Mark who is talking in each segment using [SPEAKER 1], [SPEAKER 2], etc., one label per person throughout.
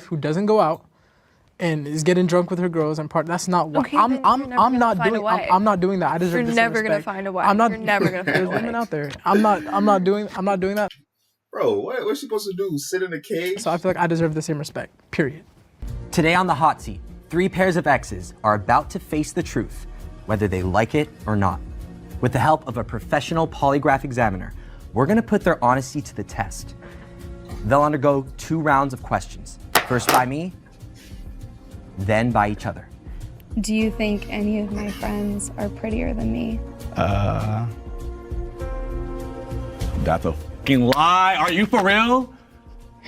[SPEAKER 1] who doesn't go out and is getting drunk with her girls and part. That's not what
[SPEAKER 2] Okay, then you're never
[SPEAKER 1] I'm
[SPEAKER 2] gonna
[SPEAKER 1] not
[SPEAKER 2] find a
[SPEAKER 1] doing.
[SPEAKER 2] wife.
[SPEAKER 1] I'm not doing that. I deserve
[SPEAKER 2] You're
[SPEAKER 1] the same
[SPEAKER 2] never gonna
[SPEAKER 1] respect.
[SPEAKER 2] find a wife.
[SPEAKER 1] I'm not.
[SPEAKER 2] You're never gonna find a
[SPEAKER 1] There's women
[SPEAKER 2] wife.
[SPEAKER 1] out there. I'm not doing that.
[SPEAKER 3] Bro, what's she supposed to do? Sit in a cage?
[SPEAKER 1] So I feel like I deserve the same respect. Period.
[SPEAKER 4] Today on the hot seat, 3 pairs of exes are about to face the truth, whether they like it or not. With the help of a professional polygraph examiner, we're gonna put their honesty to the test. They'll undergo 2 rounds of questions, first by me, then by each other.
[SPEAKER 5] Do you think any of my friends are prettier than me?
[SPEAKER 6] That's a fucking lie. Are you for real?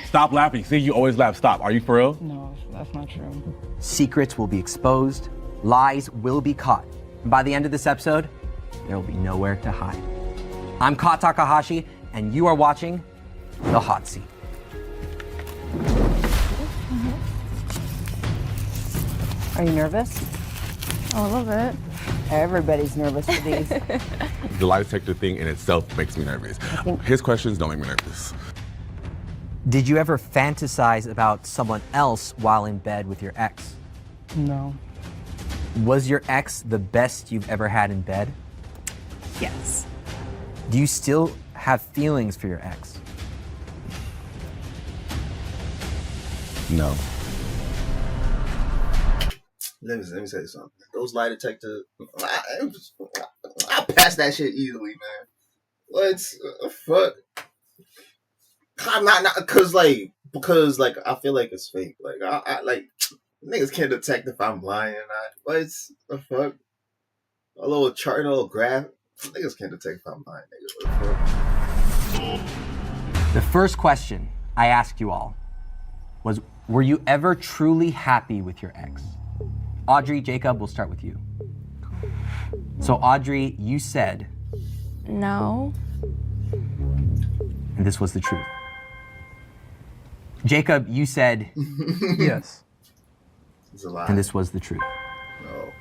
[SPEAKER 6] Stop laughing. See, you always laugh. Stop. Are you for real?
[SPEAKER 7] No, that's not true.
[SPEAKER 4] Secrets will be exposed, lies will be caught. And by the end of this episode, there will be nowhere to hide. I'm Ka Takahashi, and you are watching The Hot Seat.
[SPEAKER 8] Are you nervous?
[SPEAKER 2] A little bit.
[SPEAKER 8] Everybody's nervous for these.
[SPEAKER 6] The lie detector thing in itself makes me nervous. His questions don't make me nervous.
[SPEAKER 4] Did you ever fantasize about someone else while in bed with your ex?
[SPEAKER 7] No.
[SPEAKER 4] Was your ex the best you've ever had in bed?
[SPEAKER 5] Yes.
[SPEAKER 4] Do you still have feelings for your ex?
[SPEAKER 6] No.
[SPEAKER 3] Let me say something. Those lie detectors, I pass that shit easily, man. What? Fuck. I'm not, because I feel like it's fake. Like I like niggas can't detect if I'm lying or not. What the fuck? A little chart, a little graph. Niggas can't detect if I'm lying, niggas. What the fuck?
[SPEAKER 4] The first question I asked you all was, were you ever truly happy with your ex? Audrey, Jacob, we'll start with you. So Audrey, you said,
[SPEAKER 2] No.
[SPEAKER 4] and this was the truth. Jacob, you said,
[SPEAKER 1] Yes.
[SPEAKER 3] It's a lie.
[SPEAKER 4] and this was the truth.
[SPEAKER 3] No.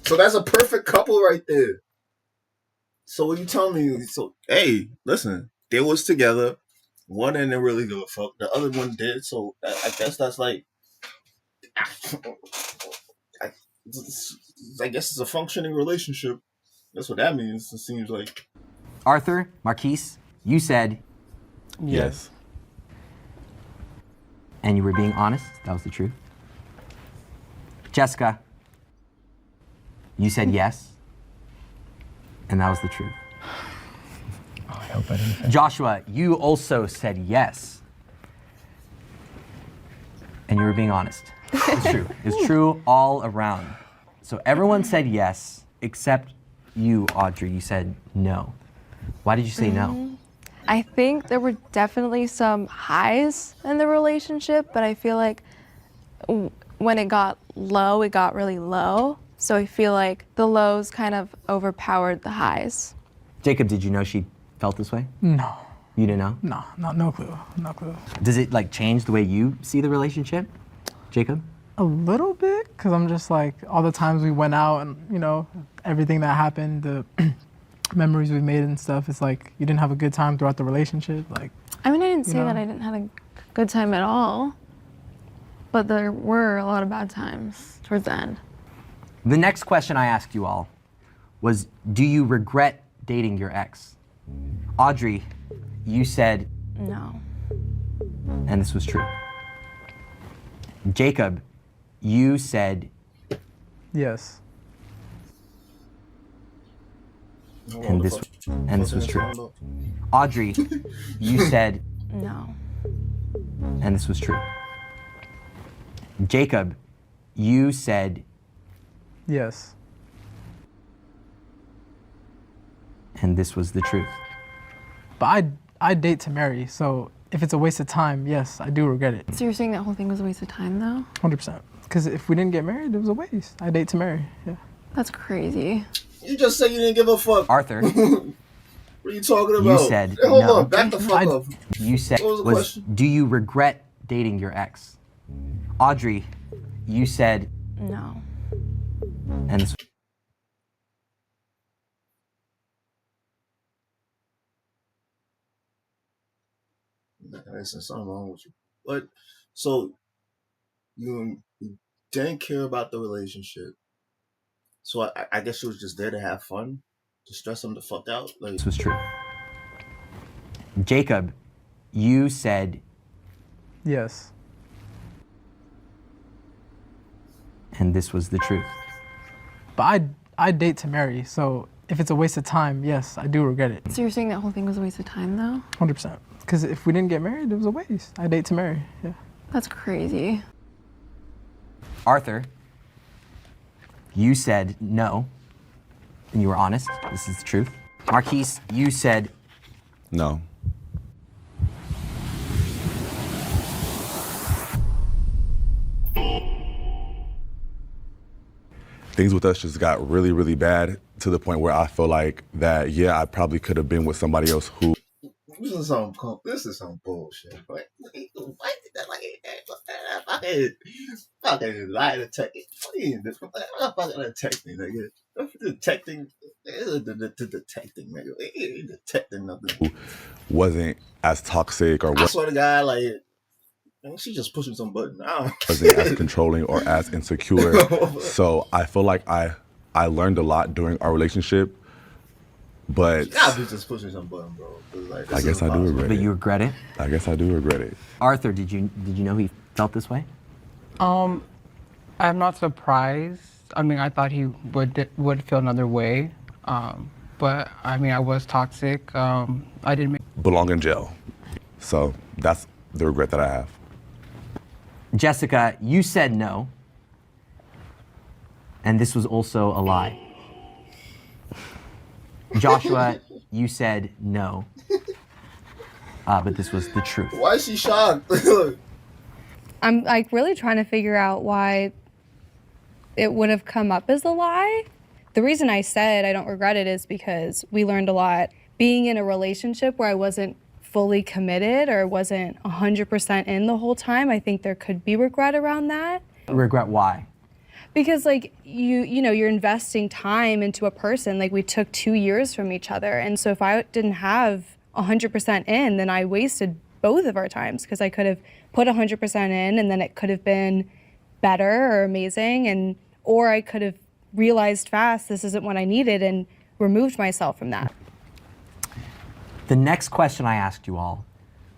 [SPEAKER 3] So that's a perfect couple right there. So what you telling me? So hey, listen, they was together. One didn't really give a fuck. The other one did. So I guess that's like, I guess it's a functioning relationship. That's what that means. It seems like.
[SPEAKER 4] Arthur, Marquise, you said,
[SPEAKER 6] Yes.
[SPEAKER 4] and you were being honest. That was the truth. Jessica, you said yes, and that was the truth.
[SPEAKER 7] Oh, I hope I didn't say.
[SPEAKER 4] Joshua, you also said yes, and you were being honest. It's true. It's true all around. So everyone said yes, except you, Audrey. You said no. Why did you say no?
[SPEAKER 2] I think there were definitely some highs in the relationship, but I feel like when it got low, it got really low. So I feel like the lows kind of overpowered the highs.
[SPEAKER 4] Jacob, did you know she felt this way?
[SPEAKER 1] No.
[SPEAKER 4] You didn't know?
[SPEAKER 1] No clue. No clue.
[SPEAKER 4] Does it like change the way you see the relationship, Jacob?
[SPEAKER 1] A little bit, because I'm just like, all the times we went out and, you know, everything that happened, the memories we made and stuff, it's like you didn't have a good time throughout the relationship. Like,
[SPEAKER 2] I mean, I didn't say
[SPEAKER 1] know?
[SPEAKER 2] that I didn't have a good time at all, but there were a lot of bad times towards the end.
[SPEAKER 4] The next question I asked you all was, do you regret dating your ex? Audrey, you said,
[SPEAKER 2] No.
[SPEAKER 4] and this was true. Jacob, you said,
[SPEAKER 1] yes.
[SPEAKER 4] and this was true. Audrey, you said,
[SPEAKER 2] No.
[SPEAKER 4] and this was true. Jacob, you said,
[SPEAKER 1] Yes.
[SPEAKER 4] and this was the truth.
[SPEAKER 1] But I date to marry, so if it's a waste of time, yes, I do regret it.
[SPEAKER 2] So you're saying that whole thing was a waste of time, though?
[SPEAKER 1] 100%. Because if we didn't get married, it was a waste. I date to marry, yeah.
[SPEAKER 2] That's crazy.
[SPEAKER 3] You just said you didn't give a fuck.
[SPEAKER 4] Arthur,
[SPEAKER 3] What are you talking about?
[SPEAKER 4] you said
[SPEAKER 3] Hey, hold
[SPEAKER 4] no.
[SPEAKER 3] on, back the fuck up.
[SPEAKER 4] You said,
[SPEAKER 3] What was the question?
[SPEAKER 4] do you regret dating your ex? Audrey, you said,
[SPEAKER 2] No.
[SPEAKER 4] and this
[SPEAKER 3] There's something wrong with you. But So you didn't care about the relationship. So I guess she was just there to have fun, to stress him the fuck out. Like,
[SPEAKER 4] This was true. Jacob, you said,
[SPEAKER 1] Yes.
[SPEAKER 4] and this was the truth.
[SPEAKER 1] But I date to marry, so if it's a waste of time, yes, I do regret it.
[SPEAKER 2] So you're saying that whole thing was a waste of time, though?
[SPEAKER 1] 100%. Because if we didn't get married, it was a waste. I date to marry, yeah.
[SPEAKER 2] That's crazy.
[SPEAKER 4] Arthur, you said no, and you were honest. This is the truth. Marquise, you said
[SPEAKER 6] No. Things with us just got really, really bad to the point where I feel like that, yeah, I probably could have been with somebody else who.
[SPEAKER 3] this is some bullshit. Like, what did that fucking lie detecting? Fucking detecting, nigga. Detecting, detecting, nigga. Detecting nothing.
[SPEAKER 6] Wasn't as toxic or
[SPEAKER 3] I swear to God, like, man, she just pushing some button.
[SPEAKER 6] wasn't as controlling or as insecure. So I feel like I learned a lot during our relationship, but
[SPEAKER 3] You gotta be just pushing some button, bro. 'Cause, like, this
[SPEAKER 6] I
[SPEAKER 3] is
[SPEAKER 6] guess I do
[SPEAKER 3] impossible.
[SPEAKER 6] regret
[SPEAKER 4] but
[SPEAKER 6] it.
[SPEAKER 4] you regret it.
[SPEAKER 6] I guess I do regret it.
[SPEAKER 4] Arthur, did you know he felt this way?
[SPEAKER 7] I'm not surprised. I mean, I thought he would feel another way. But I mean, I was toxic. I didn't make
[SPEAKER 6] Belong in jail. So that's the regret that I have.
[SPEAKER 4] Jessica, you said no, and this was also a lie. Joshua, you said no, but this was the truth.
[SPEAKER 3] Why is she shocked?
[SPEAKER 5] I'm like really trying to figure out why it would have come up as a lie. The reason I said I don't regret it is because we learned a lot. Being in a relationship where I wasn't fully committed or wasn't 100% in the whole time, I think there could be regret around that.
[SPEAKER 4] Regret why?
[SPEAKER 5] Because like you know, you're investing time into a person. Like we took 2 years from each other. And so if I didn't have 100% in, then I wasted both of our times because I could have put 100% in and then it could have been better or amazing, or I could have realized fast this isn't what I needed and removed myself from that.
[SPEAKER 4] The next question I asked you all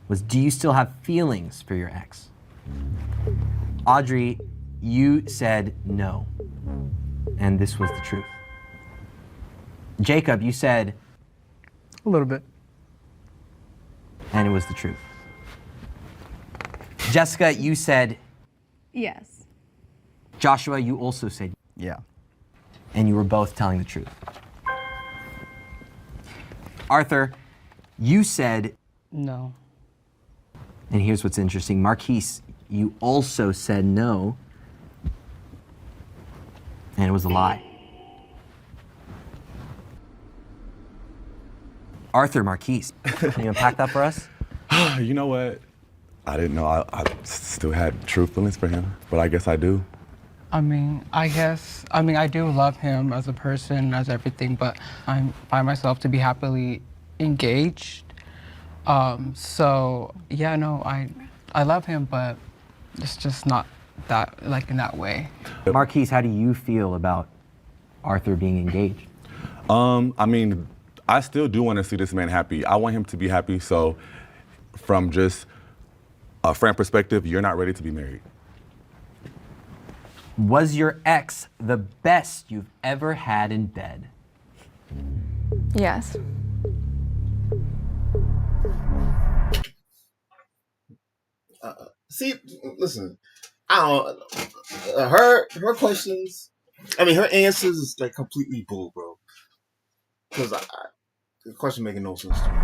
[SPEAKER 4] was, do you still have feelings for your ex? Audrey, you said no, and this was the truth. Jacob, you said,
[SPEAKER 1] A little bit.
[SPEAKER 4] and it was the truth. Jessica, you said,
[SPEAKER 5] Yes.
[SPEAKER 4] Joshua, you also said,
[SPEAKER 7] Yeah.
[SPEAKER 4] and you were both telling the truth. Arthur, you said,
[SPEAKER 7] No.
[SPEAKER 4] and here's what's interesting, Marquise, you also said no, and it was a lie. Arthur, Marquise, can you unpack that for us?
[SPEAKER 6] You know what? I didn't know I still had true feelings for him, but I guess I do.
[SPEAKER 7] I mean, I do love him as a person, as everything, but I find myself to be happily engaged. So yeah, no, I love him, but it's just not that, like in that way.
[SPEAKER 4] Marquise, how do you feel about Arthur being engaged?
[SPEAKER 6] I mean, I still do want to see this man happy. I want him to be happy. So from just a friend perspective, you're not ready to be married.
[SPEAKER 4] Was your ex the best you've ever had in bed?
[SPEAKER 2] Yes.
[SPEAKER 3] See, listen, I don't. Her questions, I mean, her answers is like completely bull, bro. Because the question making no sense to me.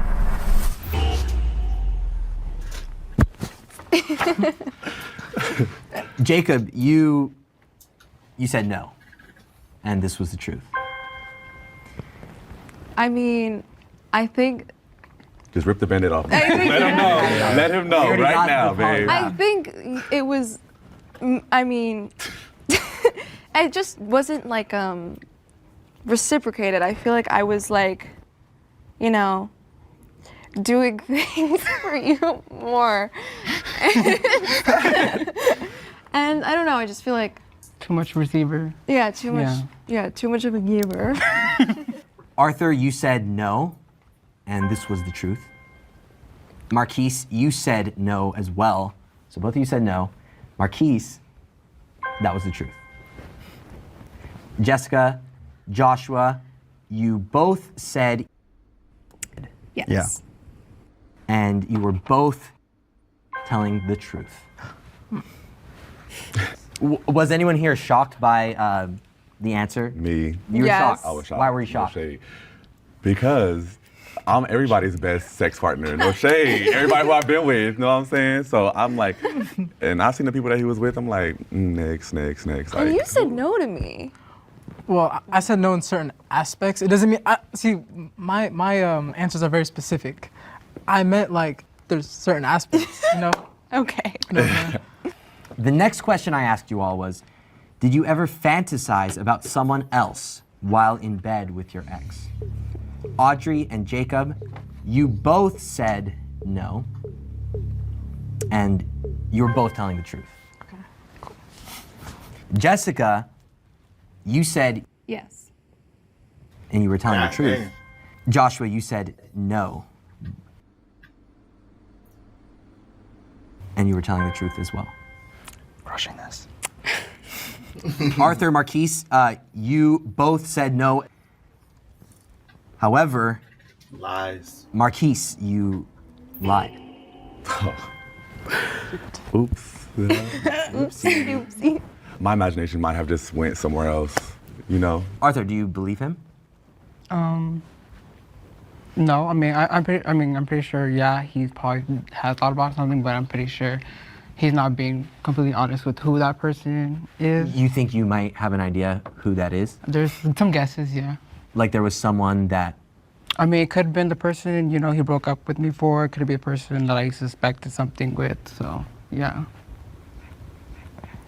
[SPEAKER 4] Jacob, you said no, and this was the truth.
[SPEAKER 2] I mean, I think
[SPEAKER 6] Just rip the Band-Aid off.
[SPEAKER 2] I think-
[SPEAKER 6] Let him know. Let him know
[SPEAKER 4] already
[SPEAKER 6] right
[SPEAKER 4] got
[SPEAKER 6] now,
[SPEAKER 4] the polygraph.
[SPEAKER 6] babe.
[SPEAKER 2] I think it was, I mean, it just wasn't like reciprocated. I feel like I was like, you know, doing things for you more. And I don't know, I just feel like,
[SPEAKER 7] Too much receiver.
[SPEAKER 2] yeah, too much, too much of a giver.
[SPEAKER 4] Arthur, you said no, and this was the truth. Marquise, you said no as well. So both of you said no. Marquise, that was the truth. Jessica, Joshua, you both said
[SPEAKER 5] Yes.
[SPEAKER 9] Yeah.
[SPEAKER 4] and you were both telling the truth. Was anyone here shocked by the answer?
[SPEAKER 6] Me.
[SPEAKER 4] You were
[SPEAKER 2] Yes.
[SPEAKER 4] shocked.
[SPEAKER 6] I was shocked.
[SPEAKER 4] Why were you
[SPEAKER 6] No
[SPEAKER 4] shocked?
[SPEAKER 6] shade. Because I'm everybody's best sex partner. No shade. Everybody who I've been with, you know what I'm saying? So I'm like, and I've seen the people that he was with, I'm like, next.
[SPEAKER 2] And
[SPEAKER 6] Like,
[SPEAKER 2] you said no to me.
[SPEAKER 1] Well, I said no in certain aspects. It doesn't mean see my answers are very specific. I meant like there's certain aspects, you know.
[SPEAKER 2] Okay.
[SPEAKER 1] You know what I mean?
[SPEAKER 4] The next question I asked you all was, did you ever fantasize about someone else while in bed with your ex? Audrey and Jacob, you both said no. And you were both telling the truth.
[SPEAKER 1] Okay.
[SPEAKER 4] Jessica, you said,
[SPEAKER 5] Yes.
[SPEAKER 4] and you were telling the
[SPEAKER 3] God
[SPEAKER 4] truth.
[SPEAKER 3] damn.
[SPEAKER 4] Joshua, you said no. And you were telling the truth as well.
[SPEAKER 9] Crushing this.
[SPEAKER 4] Arthur, Marquise, you both said no. However,
[SPEAKER 3] Lies.
[SPEAKER 4] Marquise, you lied.
[SPEAKER 6] oops.
[SPEAKER 2] Oopsie.
[SPEAKER 6] My imagination might have just went somewhere else, you know?
[SPEAKER 4] Arthur, do you believe him?
[SPEAKER 7] No, I mean, I'm pretty sure. Yeah, he's probably has thought about something, but I'm pretty sure he's not being completely honest with who that person is.
[SPEAKER 4] You think you might have an idea who that is?
[SPEAKER 7] There's some guesses, yeah.
[SPEAKER 4] Like there was someone that,
[SPEAKER 7] I mean, it could have been the person, you know, he broke up with me for. It could be a person that I suspected something with. So, yeah.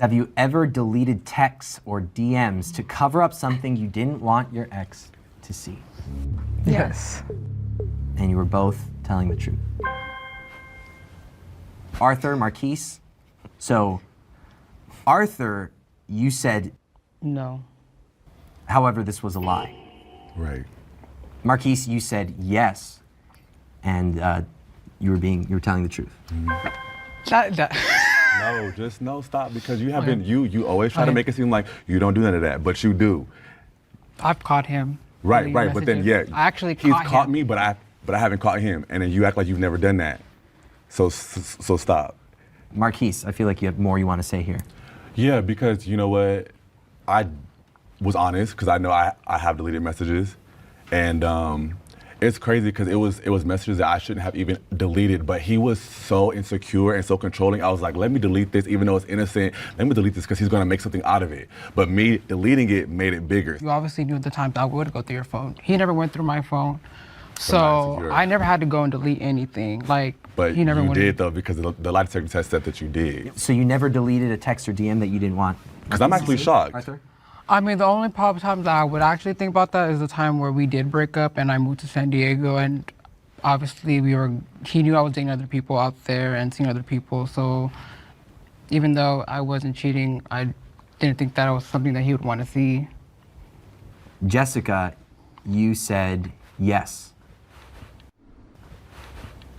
[SPEAKER 4] have you ever deleted texts or DMs to cover up something you didn't want your ex to see?
[SPEAKER 1] Yes.
[SPEAKER 4] And you were both telling the truth. Arthur, Marquise. So, Arthur, you said,
[SPEAKER 7] No.
[SPEAKER 4] however, this was a lie.
[SPEAKER 6] Right.
[SPEAKER 4] Marquise, you said yes, and you were telling the truth.
[SPEAKER 6] No, just no, stop, because you have been, you always try to make it seem like you don't do none of that, but you do.
[SPEAKER 7] I've caught him.
[SPEAKER 6] Right,
[SPEAKER 7] deleting
[SPEAKER 6] right, but then, yeah.
[SPEAKER 7] messages. I actually
[SPEAKER 6] he's
[SPEAKER 7] caught him.
[SPEAKER 6] me, but I haven't caught him, and then you act like you've never done that. So stop.
[SPEAKER 4] Marquise, I feel like you have more you want to say here.
[SPEAKER 6] Yeah, because you know what? I was honest, because I know I have deleted messages. And it's crazy because it was messages that I shouldn't have even deleted, but he was so insecure and so controlling. I was like, let me delete this, even though it's innocent. Let me delete this because he's gonna make something out of it. But me deleting it made it bigger.
[SPEAKER 7] You obviously knew the times I would go through your phone. He never went through my phone.
[SPEAKER 6] not
[SPEAKER 7] So
[SPEAKER 6] insecure.
[SPEAKER 7] I never had to go and delete anything. Like,
[SPEAKER 6] But
[SPEAKER 7] he never
[SPEAKER 6] you
[SPEAKER 7] went.
[SPEAKER 6] did though, because the lie detector test said that you did.
[SPEAKER 4] So you never deleted a text or DM that you didn't want?
[SPEAKER 6] Because I'm actually shocked.
[SPEAKER 4] Arthur?
[SPEAKER 7] I mean, the only time that I would actually think about that is the time where we did break up and I moved to San Diego, and obviously he knew I was dating other people out there and seeing other people. So even though I wasn't cheating, I didn't think that was something that he would want to see.
[SPEAKER 4] Jessica, you said yes.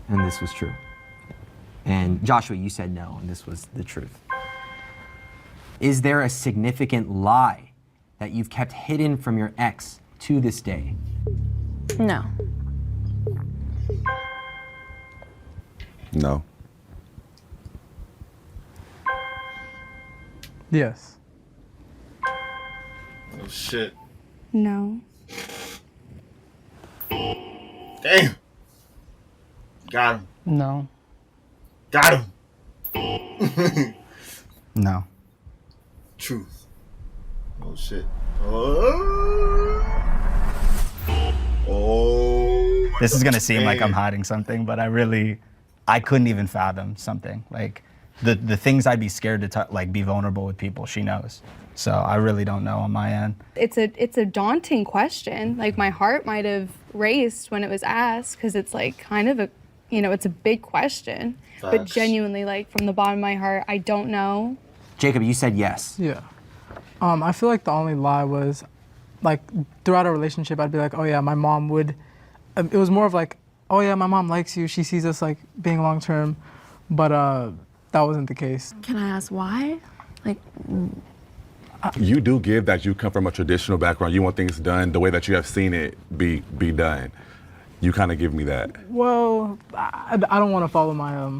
[SPEAKER 4] And this was true. And Joshua, you said no, and this was the truth. Is there a significant lie that you've kept hidden from your ex to this day?
[SPEAKER 2] No.
[SPEAKER 6] No.
[SPEAKER 1] Yes.
[SPEAKER 3] Oh shit.
[SPEAKER 5] No.
[SPEAKER 3] Damn. Got him.
[SPEAKER 7] No.
[SPEAKER 3] Got him.
[SPEAKER 9] No.
[SPEAKER 3] Truth. Oh shit. Oh. Oh.
[SPEAKER 9] This is gonna seem like I'm
[SPEAKER 3] Man.
[SPEAKER 9] hiding something, but I couldn't even fathom something. Like the things I'd be scared to like be vulnerable with people, she knows. So I really don't know on my end.
[SPEAKER 5] It's a daunting question. Like my heart might have raced when it was asked because it's like kind of a you know, it's a big question. But
[SPEAKER 3] Facts.
[SPEAKER 5] genuinely, like from the bottom of my heart, I don't know.
[SPEAKER 4] Jacob, you said yes.
[SPEAKER 1] Yeah. I feel like the only lie was, like, throughout our relationship, I'd be like, oh yeah, my mom would. It was more of like, oh yeah, my mom likes you. She sees us like being long term, but that wasn't the case.
[SPEAKER 2] Can I ask why? Like,
[SPEAKER 6] You do give that you come from a traditional background. You want things done the way that you have seen it be done. You kind of give me that.
[SPEAKER 1] Well, I don't want to follow my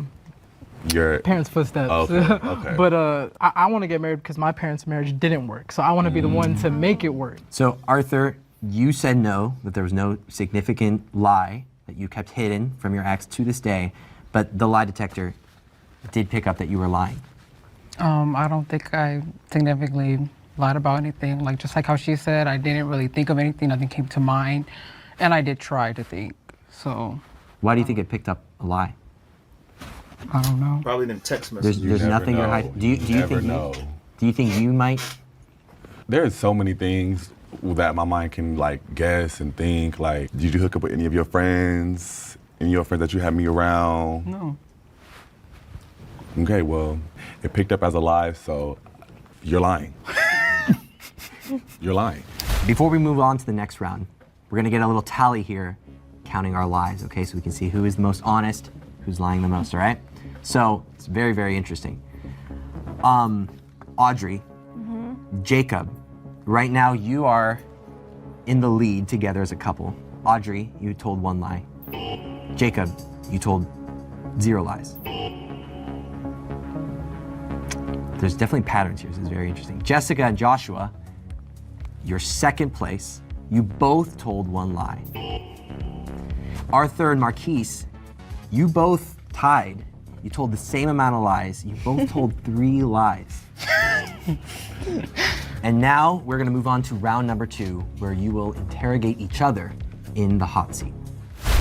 [SPEAKER 6] Your
[SPEAKER 1] parents' footsteps.
[SPEAKER 6] Okay, okay.
[SPEAKER 1] But I want to get married because my parents' marriage didn't work. So I want to be the one to make it work.
[SPEAKER 4] So, Arthur, you said no, that there was no significant lie that you kept hidden from your ex to this day, but the lie detector did pick up that you were lying.
[SPEAKER 7] I don't think I significantly lied about anything. Like, just like how she said, I didn't really think of anything, nothing came to mind. And I did try to think, so.
[SPEAKER 4] Why do you think it picked up a lie?
[SPEAKER 7] I don't know.
[SPEAKER 3] Probably them text messages.
[SPEAKER 4] There's
[SPEAKER 6] never
[SPEAKER 4] nothing you're
[SPEAKER 6] know.
[SPEAKER 4] hiding. Do you
[SPEAKER 6] never
[SPEAKER 4] think
[SPEAKER 6] know.
[SPEAKER 4] Do you think you might?
[SPEAKER 6] There's so many things that my mind can like guess and think. Like, did you hook up with any of your friends? Any of your friends that you had me around?
[SPEAKER 7] No.
[SPEAKER 6] Okay, well, it picked up as a lie, so you're lying. You're lying.
[SPEAKER 4] Before we move on to the next round, we're gonna get a little tally here, counting our lies, okay? So we can see who is the most honest, who's lying the most, all right? So it's very, very interesting. Audrey, Jacob, right now you are in the lead together as a couple. Audrey, you told one lie. Jacob, you told 0 lies. There's definitely patterns here. This is very interesting. Jessica and Joshua, you're second place. You both told 1 lie. Arthur and Marquise, you both tied. You told the same amount of lies. You both told 3 lies. And now we're gonna move on to round number 2, where you will interrogate each other in the hot seat.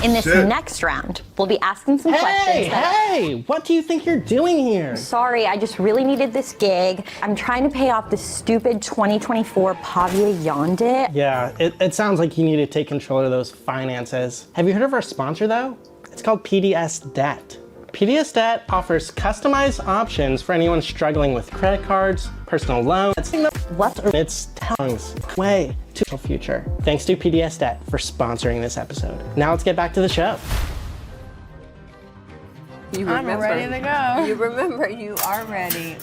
[SPEAKER 10] In this next round, we'll be asking some questions.
[SPEAKER 11] Hey, what do you think you're doing here?
[SPEAKER 10] Sorry, I just really needed this gig. I'm trying to pay off this stupid 2024 Pavia Yonde.
[SPEAKER 11] Yeah, it sounds like you need to take control of those finances. Have you heard of our sponsor though? It's called PDS Debt. PDS Debt offers customized options for anyone struggling with credit cards, personal loans, its tongues way to the future. Thanks to PDS Debt for sponsoring this episode. Now let's get back to the show.
[SPEAKER 8] I'm ready to go. You remember, you are ready.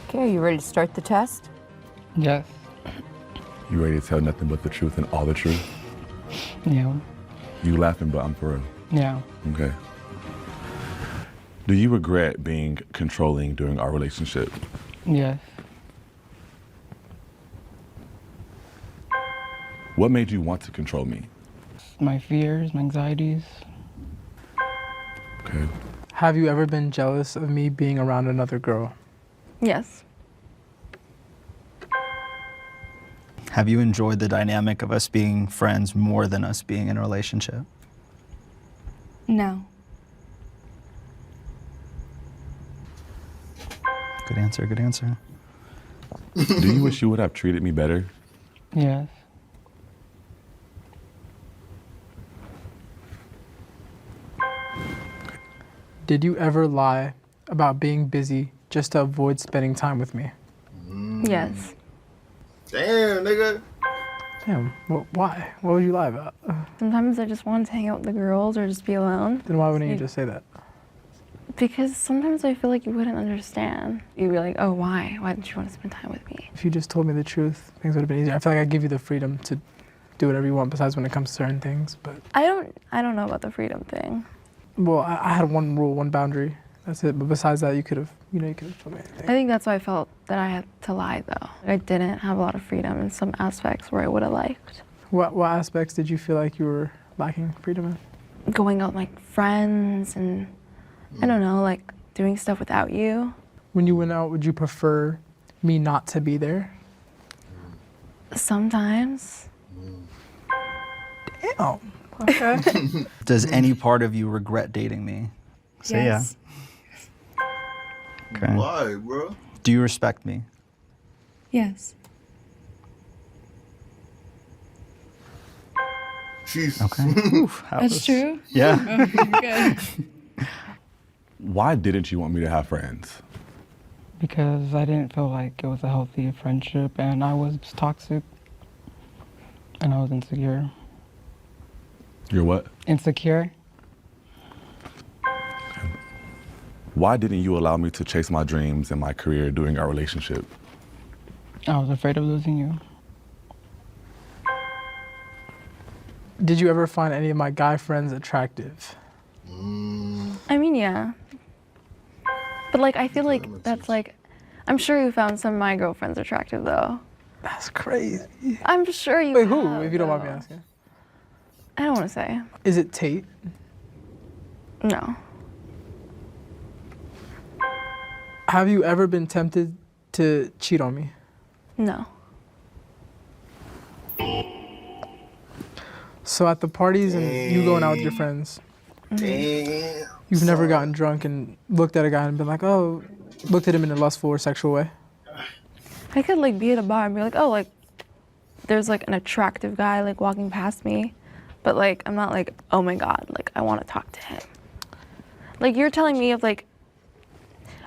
[SPEAKER 8] Okay, are you ready to start the test?
[SPEAKER 7] Yes.
[SPEAKER 6] You ready to tell nothing but the truth and all the truth?
[SPEAKER 7] Yeah.
[SPEAKER 6] You laughing, but I'm for real.
[SPEAKER 7] Yeah.
[SPEAKER 6] Okay. Do you regret being controlling during our relationship?
[SPEAKER 7] Yes.
[SPEAKER 6] What made you want to control me?
[SPEAKER 7] My fears, my anxieties.
[SPEAKER 6] Okay.
[SPEAKER 1] Have you ever been jealous of me being around another girl?
[SPEAKER 2] yes.
[SPEAKER 9] Have you enjoyed the dynamic of us being friends more than us being in a relationship?
[SPEAKER 5] No.
[SPEAKER 9] Good answer, good answer.
[SPEAKER 6] Do you wish you would have treated me better?
[SPEAKER 7] Yes.
[SPEAKER 1] Did you ever lie about being busy just to avoid spending time with me?
[SPEAKER 2] Yes.
[SPEAKER 3] Damn, nigga.
[SPEAKER 1] Damn, why? What would you lie about?
[SPEAKER 2] Sometimes I just wanted to hang out with the girls or just be alone.
[SPEAKER 1] Then why wouldn't you just say that?
[SPEAKER 2] Because sometimes I feel like you wouldn't understand. You'd be like, oh, why? Why didn't you want to spend time with me?
[SPEAKER 1] If you just told me the truth, things would have been easier. I feel like I give you the freedom to do whatever you want besides when it comes to certain things, but...
[SPEAKER 2] I don't know about the freedom thing.
[SPEAKER 1] Well, I had one rule, one boundary. That's it. But besides that, you could have told me anything.
[SPEAKER 2] I think that's why I felt that I had to lie, though. I didn't have a lot of freedom in some aspects where I would have liked.
[SPEAKER 1] What aspects did you feel like you were lacking freedom in?
[SPEAKER 2] Going out with my friends and, I don't know, like doing stuff without you.
[SPEAKER 1] When you went out, would you prefer me not to be there?
[SPEAKER 2] Sometimes.
[SPEAKER 1] Damn. Okay.
[SPEAKER 9] Does any part of you regret dating me? Say
[SPEAKER 5] Yes.
[SPEAKER 9] yeah. Okay.
[SPEAKER 3] Why, bro?
[SPEAKER 9] Do you respect me?
[SPEAKER 5] Yes.
[SPEAKER 3] Jesus.
[SPEAKER 9] Okay. Oof, that
[SPEAKER 5] That's
[SPEAKER 9] was-
[SPEAKER 5] true?
[SPEAKER 9] Yeah.
[SPEAKER 5] Oh, good.
[SPEAKER 6] Why didn't you want me to have friends?
[SPEAKER 7] Because I didn't feel like it was a healthy friendship, and I was toxic, and I was insecure.
[SPEAKER 6] You're what?
[SPEAKER 7] Insecure?
[SPEAKER 6] Why didn't you allow me to chase my dreams and my career during our relationship?
[SPEAKER 7] I was afraid of losing you.
[SPEAKER 1] Did you ever find any of my guy friends attractive?
[SPEAKER 2] I mean, yeah. But like, I feel like that's like, I'm sure you found some of my girlfriends attractive though.
[SPEAKER 1] That's crazy.
[SPEAKER 2] I'm sure you
[SPEAKER 1] Wait, who?
[SPEAKER 2] have,
[SPEAKER 1] If you don't mind me
[SPEAKER 2] though.
[SPEAKER 1] asking.
[SPEAKER 2] I don't want to say.
[SPEAKER 1] Is it Tate?
[SPEAKER 2] No.
[SPEAKER 1] Have you ever been tempted to cheat on me?
[SPEAKER 2] No.
[SPEAKER 1] So at the parties and you going out with your friends,
[SPEAKER 3] Damn.
[SPEAKER 1] you've never gotten drunk and looked at a guy and been like, oh, looked at him in a lustful or sexual way?
[SPEAKER 2] I could like be at a bar and be like, oh, like there's like an attractive guy like walking past me, but like I'm not like, oh my God, like I want to talk to him. Like you're telling me if like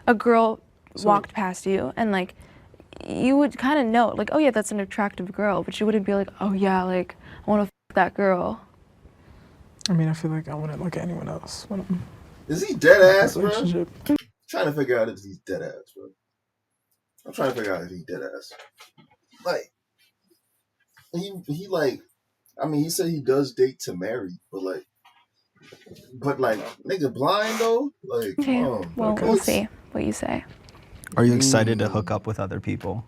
[SPEAKER 2] a girl walked past you and like you would kind of know like, oh yeah, that's an attractive girl, but you wouldn't be like, oh yeah, like I want to f that girl.
[SPEAKER 1] I mean, I feel like I wouldn't look at anyone else when I'm
[SPEAKER 3] Is he dead
[SPEAKER 1] in a
[SPEAKER 3] ass, bro?
[SPEAKER 1] relationship.
[SPEAKER 3] Trying to figure out if he's dead ass, bro. I'm trying to figure out if he's dead ass. Like, he like, I mean, he said he does date to marry, but like, nigga blind though? Like,
[SPEAKER 2] Okay,
[SPEAKER 3] come on.
[SPEAKER 2] well,
[SPEAKER 3] Like,
[SPEAKER 2] we'll
[SPEAKER 3] what's-
[SPEAKER 2] see what you say.
[SPEAKER 9] Are you excited to hook up with other people?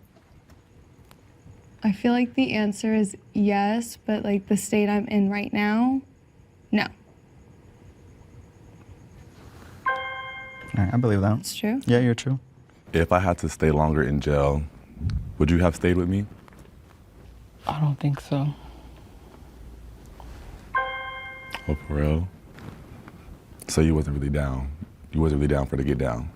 [SPEAKER 5] I feel like the answer is yes, but like the state I'm in right now, no.
[SPEAKER 9] All right, I believe that.
[SPEAKER 5] It's true.
[SPEAKER 9] Yeah, you're true.
[SPEAKER 6] If I had to stay longer in jail, would you have stayed with me?
[SPEAKER 7] I don't think so.
[SPEAKER 6] Oh, for real? So you wasn't really down? You wasn't really down for the get down?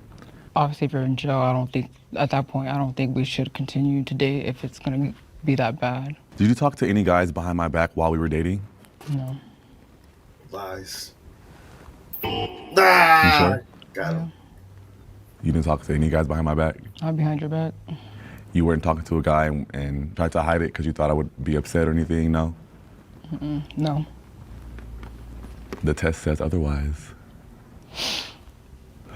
[SPEAKER 7] Obviously, if you're in jail, I don't think, at that point, I don't think we should continue to date if it's gonna be that bad.
[SPEAKER 6] Did you talk to any guys behind my back while we were dating?
[SPEAKER 7] No.
[SPEAKER 3] Lies.
[SPEAKER 6] You
[SPEAKER 3] Ah,
[SPEAKER 6] sure?
[SPEAKER 3] got him.
[SPEAKER 6] You didn't talk to any guys behind my back?
[SPEAKER 7] I'm behind your back.
[SPEAKER 6] You weren't talking to a guy and tried to hide it because you thought I would be upset or anything, no?
[SPEAKER 7] No.
[SPEAKER 6] The test says otherwise.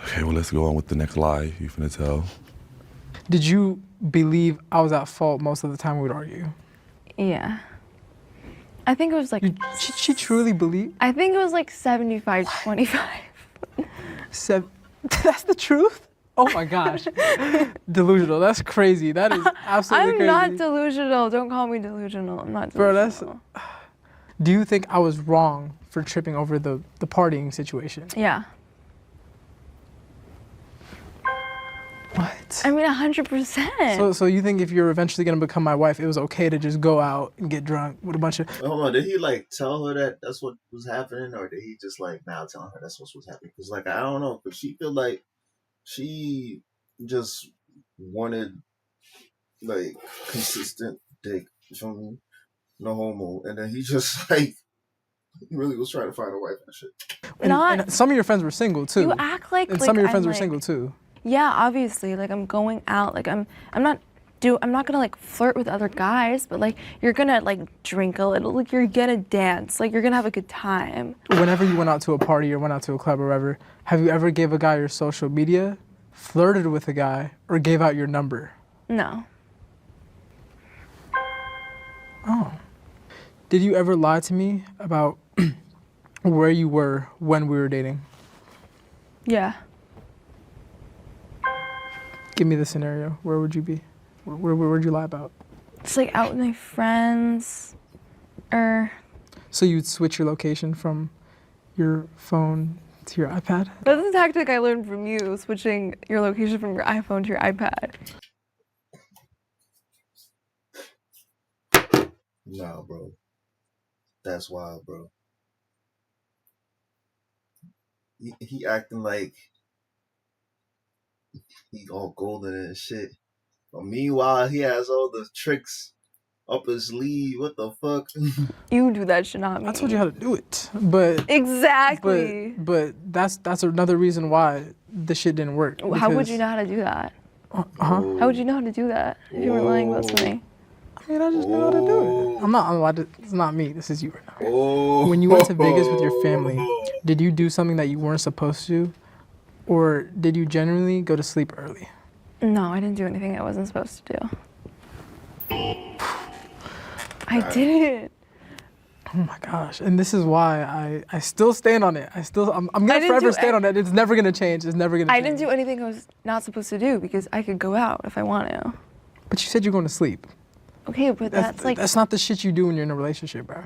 [SPEAKER 6] Okay, well, let's go on with the next lie you finna tell.
[SPEAKER 1] Did you believe I was at fault most of the time we would argue?
[SPEAKER 2] Yeah. I think it was like,
[SPEAKER 1] She truly believed?
[SPEAKER 2] I think it was like 75-25.
[SPEAKER 1] That's the truth? Oh my gosh. Delusional. That's crazy. That is absolutely
[SPEAKER 2] I'm
[SPEAKER 1] crazy.
[SPEAKER 2] not delusional. Don't call me delusional. I'm not
[SPEAKER 1] Bro,
[SPEAKER 2] delusional.
[SPEAKER 1] Do you think I was wrong for tripping over the partying situation?
[SPEAKER 2] Yeah.
[SPEAKER 1] What?
[SPEAKER 2] I mean, 100%.
[SPEAKER 1] So you think if you're eventually gonna become my wife, it was okay to just go out and get drunk with a bunch of...
[SPEAKER 3] Hold on, did he like tell her that that's what was happening, or did he just like now telling her that's what was happening? Because like I don't know, but she feel like she just wanted like consistent dick. You feel me? No homo, and then he just like he really was trying to find a wife and shit.
[SPEAKER 1] And some of your friends were single too.
[SPEAKER 2] You act like
[SPEAKER 1] And some of your friends
[SPEAKER 2] I'm
[SPEAKER 1] were
[SPEAKER 2] like,
[SPEAKER 1] single too.
[SPEAKER 2] Yeah, obviously. Like I'm going out. Like I'm not gonna like flirt with other guys, but like you're gonna like drink a little. Like you're gonna dance. Like you're gonna have a good time.
[SPEAKER 1] Whenever you went out to a party or went out to a club or whatever, have you ever gave a guy your social media, flirted with a guy, or gave out your number?
[SPEAKER 2] No.
[SPEAKER 1] Oh. Did you ever lie to me about where you were when we were dating?
[SPEAKER 2] Yeah.
[SPEAKER 1] Give me the scenario. Where would you be? Where would you lie about?
[SPEAKER 2] It's like out with my friends, or.
[SPEAKER 1] So you'd switch your location from your phone to your iPad?
[SPEAKER 2] That's a tactic I learned from you, switching your location from your iPhone to your iPad.
[SPEAKER 3] Nah, bro. That's wild, bro. He acting like he all golden and shit. But meanwhile, he has all the tricks up his sleeve. What the fuck?
[SPEAKER 2] You do that shit, not me.
[SPEAKER 1] I told you how to do it, but
[SPEAKER 2] Exactly.
[SPEAKER 1] but that's another reason why the shit didn't work.
[SPEAKER 2] How would
[SPEAKER 1] because-
[SPEAKER 2] you know how to do that?
[SPEAKER 1] Huh?
[SPEAKER 2] How would you know how to do that if you weren't lying about something?
[SPEAKER 1] I mean, I just know how to do it. I'm allowed to, it's not me. This is you right now.
[SPEAKER 3] Oh.
[SPEAKER 1] When you went to Vegas with your family, did you do something that you weren't supposed to? Or did you generally go to sleep early?
[SPEAKER 2] No, I didn't do anything I wasn't supposed to do. I didn't.
[SPEAKER 1] Oh my gosh. And this is why I still stand on it. I'm
[SPEAKER 2] I
[SPEAKER 1] gonna
[SPEAKER 2] didn't
[SPEAKER 1] forever
[SPEAKER 2] do
[SPEAKER 1] stand on it. It's never gonna change. It's never gonna
[SPEAKER 2] I
[SPEAKER 1] change.
[SPEAKER 2] didn't do anything I was not supposed to do because I could go out if I want to.
[SPEAKER 1] But you said you're going to sleep.
[SPEAKER 2] Okay, but that's like,
[SPEAKER 1] That's not the shit you do when you're in a relationship, bro.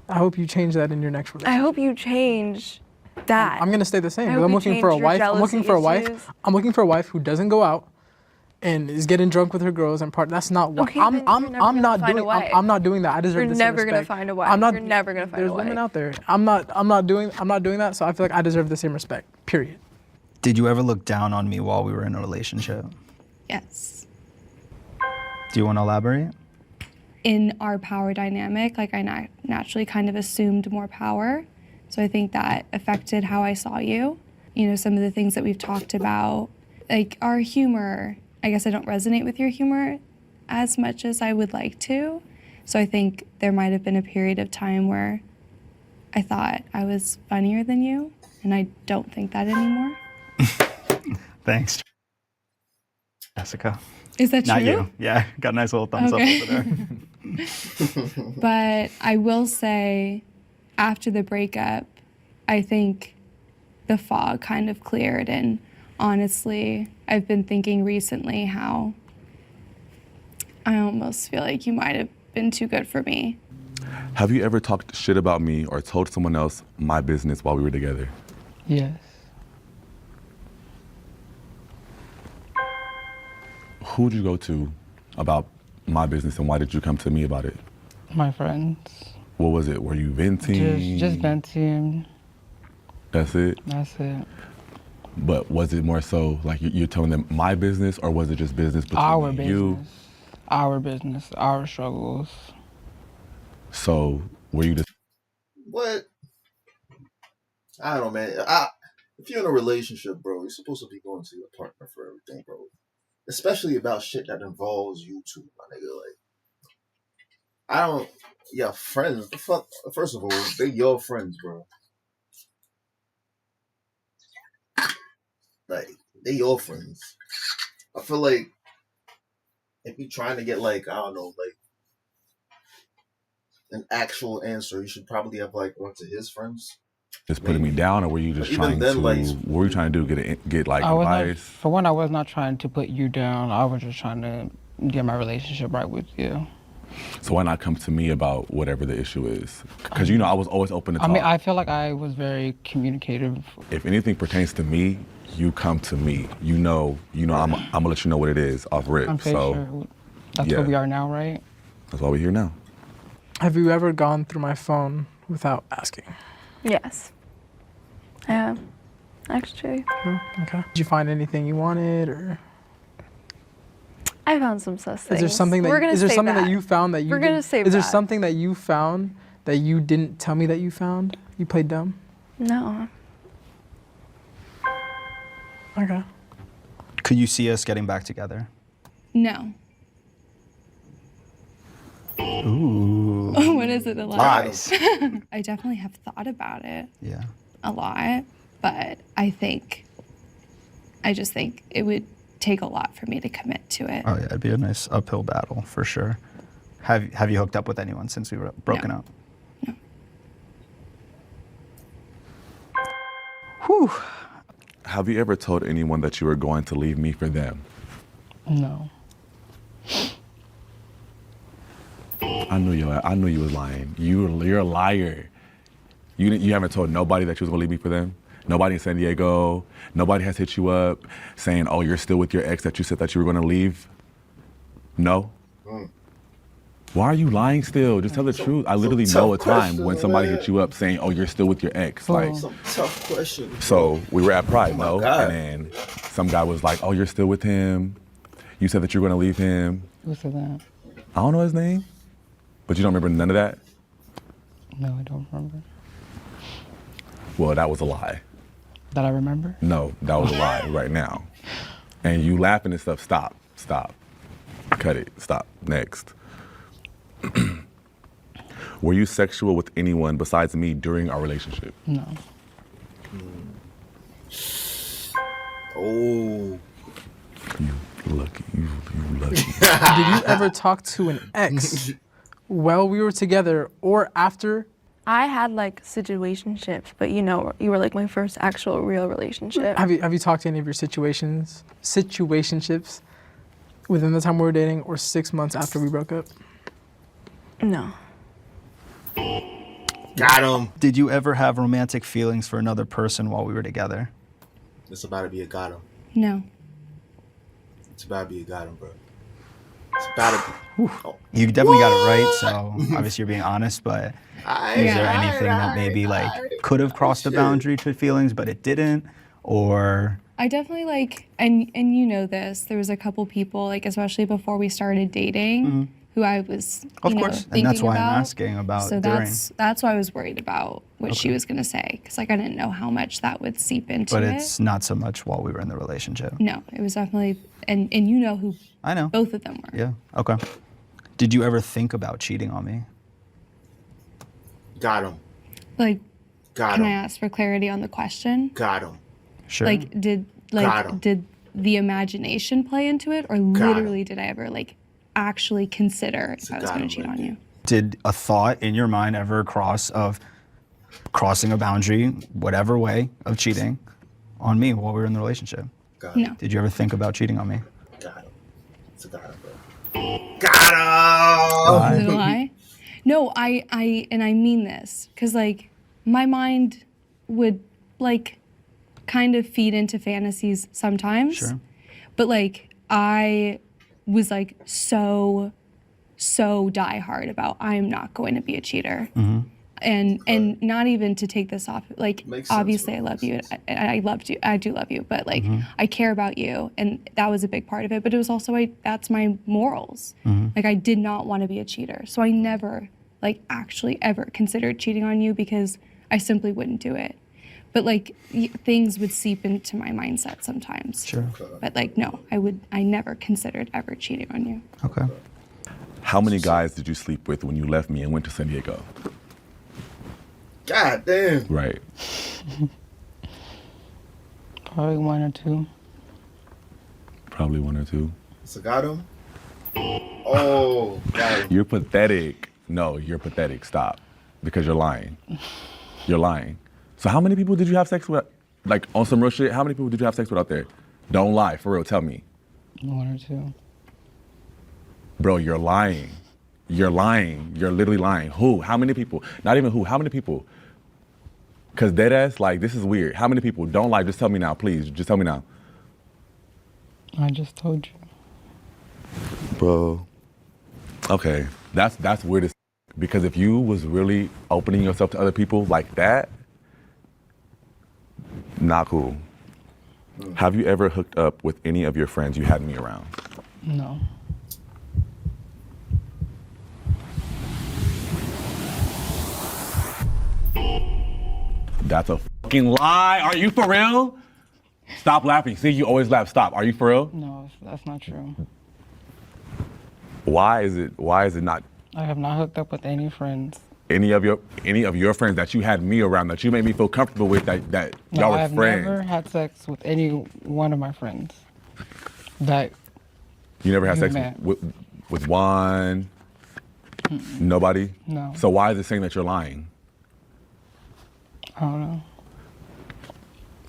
[SPEAKER 1] I hope you change that in your next relationship.
[SPEAKER 2] I hope you change that.
[SPEAKER 1] I'm gonna stay the same.
[SPEAKER 2] I
[SPEAKER 1] 'Cause
[SPEAKER 2] hope
[SPEAKER 1] I'm
[SPEAKER 2] you
[SPEAKER 1] looking for a
[SPEAKER 2] change your
[SPEAKER 1] wife. I'm looking
[SPEAKER 2] jealousy
[SPEAKER 1] for a wife.
[SPEAKER 2] issues.
[SPEAKER 1] I'm looking for a wife who doesn't go out and is getting drunk with her girls and part. That's not what
[SPEAKER 2] Okay, then you're never
[SPEAKER 1] I'm
[SPEAKER 2] gonna
[SPEAKER 1] not
[SPEAKER 2] find a
[SPEAKER 1] doing.
[SPEAKER 2] wife.
[SPEAKER 1] I'm not doing that. I deserve
[SPEAKER 2] You're
[SPEAKER 1] the same
[SPEAKER 2] never gonna
[SPEAKER 1] respect.
[SPEAKER 2] find a wife.
[SPEAKER 1] I'm not.
[SPEAKER 2] You're never gonna find
[SPEAKER 1] There's
[SPEAKER 2] a wife.
[SPEAKER 1] women out there. I'm not doing that. So I feel like I deserve the same respect. Period.
[SPEAKER 9] Did you ever look down on me while we were in a relationship?
[SPEAKER 5] Yes.
[SPEAKER 9] Do you want to elaborate?
[SPEAKER 5] In our power dynamic, like I naturally kind of assumed more power. So I think that affected how I saw you. You know, some of the things that we've talked about, like our humor, I guess I don't resonate with your humor as much as I would like to. So I think there might have been a period of time where I thought I was funnier than you, and I don't think that anymore.
[SPEAKER 9] Thanks, Jessica.
[SPEAKER 5] Is that
[SPEAKER 9] Not
[SPEAKER 5] true?
[SPEAKER 9] you. Yeah, got a nice little thumbs
[SPEAKER 5] Okay.
[SPEAKER 9] up over there.
[SPEAKER 5] But I will say, after the breakup, I think the fog kind of cleared. And honestly, I've been thinking recently how I almost feel like you might have been too good for me.
[SPEAKER 6] Have you ever talked shit about me or told someone else my business while we were together?
[SPEAKER 7] Yes.
[SPEAKER 6] Who'd you go to about my business and why did you come to me about it?
[SPEAKER 7] My friends.
[SPEAKER 6] What was it? Were you venting?
[SPEAKER 7] Just venting.
[SPEAKER 6] That's it?
[SPEAKER 7] That's it.
[SPEAKER 6] But was it more so like you're telling them my business or was it just business between
[SPEAKER 7] Our
[SPEAKER 6] you?
[SPEAKER 7] business. Our business. Our struggles.
[SPEAKER 6] So were you just
[SPEAKER 3] What? I don't know, man. If you're in a relationship, bro, you're supposed to be going to your partner for everything, bro. Especially about shit that involves you two, my nigga. Like, I don't. Yeah, friends. The fuck. First of all, they your friends, bro. Like, they your friends. I feel like if you're trying to get like, I don't know, like an actual answer, you should probably have like one to his friends.
[SPEAKER 6] just putting me down or were you just
[SPEAKER 3] Even
[SPEAKER 6] trying
[SPEAKER 3] then,
[SPEAKER 6] to
[SPEAKER 3] like-
[SPEAKER 6] what were you trying to do? Get like
[SPEAKER 7] I was not,
[SPEAKER 6] advice?
[SPEAKER 7] for one, I was not trying to put you down. I was just trying to get my relationship right with you.
[SPEAKER 6] So why not come to me about whatever the issue is? Because you know I was always open to talk.
[SPEAKER 7] I mean, I feel like I was very communicative.
[SPEAKER 6] If anything pertains to me, you come to me. You know, I'm gonna let you know what it is off rip.
[SPEAKER 7] I'm pretty
[SPEAKER 6] So
[SPEAKER 7] sure that's
[SPEAKER 6] yeah.
[SPEAKER 7] where we are now, right?
[SPEAKER 6] that's why we're here now.
[SPEAKER 1] Have you ever gone through my phone without asking?
[SPEAKER 2] Yes. I have. Actually,
[SPEAKER 1] Okay. Did you find anything you wanted, or
[SPEAKER 2] I found some sus things.
[SPEAKER 1] is there something that
[SPEAKER 2] We're gonna
[SPEAKER 1] is there
[SPEAKER 2] save
[SPEAKER 1] something that
[SPEAKER 2] that.
[SPEAKER 1] you found that you
[SPEAKER 2] We're gonna
[SPEAKER 1] didn't-
[SPEAKER 2] save
[SPEAKER 1] Is there
[SPEAKER 2] that.
[SPEAKER 1] something that you found that you didn't tell me that you found? You played dumb.
[SPEAKER 2] No.
[SPEAKER 1] Okay.
[SPEAKER 9] Could you see us getting back together?
[SPEAKER 5] No.
[SPEAKER 9] Ooh.
[SPEAKER 5] What is it?
[SPEAKER 9] Lies.
[SPEAKER 5] I definitely have thought about it
[SPEAKER 9] Yeah.
[SPEAKER 5] a lot, but I just think it would take a lot for me to commit to it.
[SPEAKER 9] Oh yeah, it'd be a nice uphill battle for sure. Have you hooked up with anyone since we were broken
[SPEAKER 5] No.
[SPEAKER 9] up? Whew.
[SPEAKER 6] Have you ever told anyone that you were going to leave me for them?
[SPEAKER 7] No.
[SPEAKER 6] I knew you was lying. You're a liar. You haven't told nobody that you was gonna leave me for them? Nobody in San Diego? Nobody has hit you up saying, oh, you're still with your ex that you said that you were gonna leave? No? Why are you lying still? Just tell the truth. I literally know a
[SPEAKER 3] tough
[SPEAKER 6] time
[SPEAKER 3] question,
[SPEAKER 6] when somebody
[SPEAKER 3] man.
[SPEAKER 6] hit you up saying, oh, you're still with your ex. Like,
[SPEAKER 3] Some tough questions.
[SPEAKER 6] so we were at Pride, no?
[SPEAKER 3] God.
[SPEAKER 6] And then some guy was like, oh, you're still with him. You said that you were gonna leave him.
[SPEAKER 7] Who said that?
[SPEAKER 6] I don't know his name, but you don't remember none of that?
[SPEAKER 7] No, I don't remember.
[SPEAKER 6] Well, that was a lie.
[SPEAKER 7] That I remember?
[SPEAKER 6] No, that was a lie right now. And you laughing and stuff, stop. Cut it, stop, next. Were you sexual with anyone besides me during our relationship?
[SPEAKER 7] No.
[SPEAKER 3] Oh.
[SPEAKER 6] You lucky, you lucky.
[SPEAKER 1] Did you ever talk to an ex while we were together or after?
[SPEAKER 2] I had like situationships, but you were like my first actual real relationship.
[SPEAKER 1] Have you talked to any of your situationships within the time we were dating or 6 months after we broke up?
[SPEAKER 2] No.
[SPEAKER 3] Got him.
[SPEAKER 9] Did you ever have romantic feelings for another person while we were together?
[SPEAKER 3] It's about to be a got him.
[SPEAKER 5] No.
[SPEAKER 3] It's about to be a got him, bro. It's about to be. Oh.
[SPEAKER 9] You definitely got it right, so obviously you're being honest, but is there anything that maybe like could have crossed the boundary to feelings but it didn't? Or
[SPEAKER 5] I definitely like, and you know this, there was a couple people, like especially before we started dating, who I was,
[SPEAKER 9] of
[SPEAKER 5] you know,
[SPEAKER 9] course,
[SPEAKER 5] thinking
[SPEAKER 9] and that's why
[SPEAKER 5] about.
[SPEAKER 9] I'm asking about
[SPEAKER 5] So
[SPEAKER 9] during.
[SPEAKER 5] that's why I was worried about what she was gonna say, because like I didn't know how much that would seep into
[SPEAKER 9] But
[SPEAKER 5] it.
[SPEAKER 9] it's not so much while we were in the relationship.
[SPEAKER 5] No, it was definitely, and you know who
[SPEAKER 9] I know.
[SPEAKER 5] both of them were.
[SPEAKER 9] Yeah, okay. Did you ever think about cheating on me?
[SPEAKER 3] Got him.
[SPEAKER 5] Like,
[SPEAKER 3] Got
[SPEAKER 5] can
[SPEAKER 3] him.
[SPEAKER 5] I ask for clarity on the question?
[SPEAKER 3] Got him.
[SPEAKER 9] Sure.
[SPEAKER 5] Like, did
[SPEAKER 3] Got 'em.
[SPEAKER 5] did the imagination play into it, or literally did I ever like actually consider if I was
[SPEAKER 3] got
[SPEAKER 5] going
[SPEAKER 3] 'em,
[SPEAKER 5] to cheat on
[SPEAKER 3] baby.
[SPEAKER 5] you?
[SPEAKER 9] Did a thought in your mind ever cross of crossing a boundary, whatever way, of cheating on me while we were in the relationship?
[SPEAKER 3] Got him.
[SPEAKER 5] No.
[SPEAKER 9] Did you ever think about cheating on me?
[SPEAKER 3] Got him. It's a got him, bro. Got him.
[SPEAKER 5] Is it a lie? No, I mean this, because like my mind would like kind of feed into fantasies sometimes.
[SPEAKER 9] Sure.
[SPEAKER 5] But like I was like so diehard about I'm not going to be a cheater. And not even to take this off, like
[SPEAKER 3] Makes sense,
[SPEAKER 5] obviously
[SPEAKER 3] bro.
[SPEAKER 5] I love you, I loved you, I do love you, but like I care about you, and that was a big part of it. But it was also that's my morals. Like I did not want to be a cheater, so I never like actually ever considered cheating on you because I simply wouldn't do it. But like things would seep into my mindset sometimes.
[SPEAKER 9] Sure.
[SPEAKER 5] But like no, I never considered ever cheating on you.
[SPEAKER 9] Okay.
[SPEAKER 6] How many guys did you sleep with when you left me and went to San Diego?
[SPEAKER 3] God damn.
[SPEAKER 6] Right.
[SPEAKER 7] Probably 1 or 2.
[SPEAKER 6] Probably 1 or 2.
[SPEAKER 3] So got him. Oh, got him.
[SPEAKER 6] You're pathetic. No, you're pathetic. Stop. Because you're lying. You're lying. So how many people did you have sex with? Like on some real shit, how many people did you have sex with out there? Don't lie, for real, tell me.
[SPEAKER 7] 1 or 2.
[SPEAKER 6] Bro, you're lying. You're lying. You're literally lying. Who? How many people? Not even who. How many people? Because deadass, like, this is weird. How many people? Don't lie. Just tell me now, please. Just tell me now.
[SPEAKER 7] I just told you.
[SPEAKER 6] Bro. Okay. That's weird as because if you was really opening yourself to other people like that, not cool. Have you ever hooked up with any of your friends you had me around?
[SPEAKER 7] No.
[SPEAKER 6] That's a fucking lie. Are you for real? Stop laughing. See, you always laugh. Stop. Are you for real?
[SPEAKER 7] No, that's not true.
[SPEAKER 6] Why is it not
[SPEAKER 7] I have not hooked up with any friends.
[SPEAKER 6] any of your friends that you had me around that you made me feel comfortable with that
[SPEAKER 7] No,
[SPEAKER 6] y'all
[SPEAKER 7] I
[SPEAKER 6] were
[SPEAKER 7] have
[SPEAKER 6] friends?
[SPEAKER 7] never had sex with any one of my friends. That
[SPEAKER 6] You never had
[SPEAKER 7] You
[SPEAKER 6] sex
[SPEAKER 7] met.
[SPEAKER 6] with Juan? Nobody?
[SPEAKER 7] No.
[SPEAKER 6] So why is it saying that you're lying?
[SPEAKER 7] I don't know.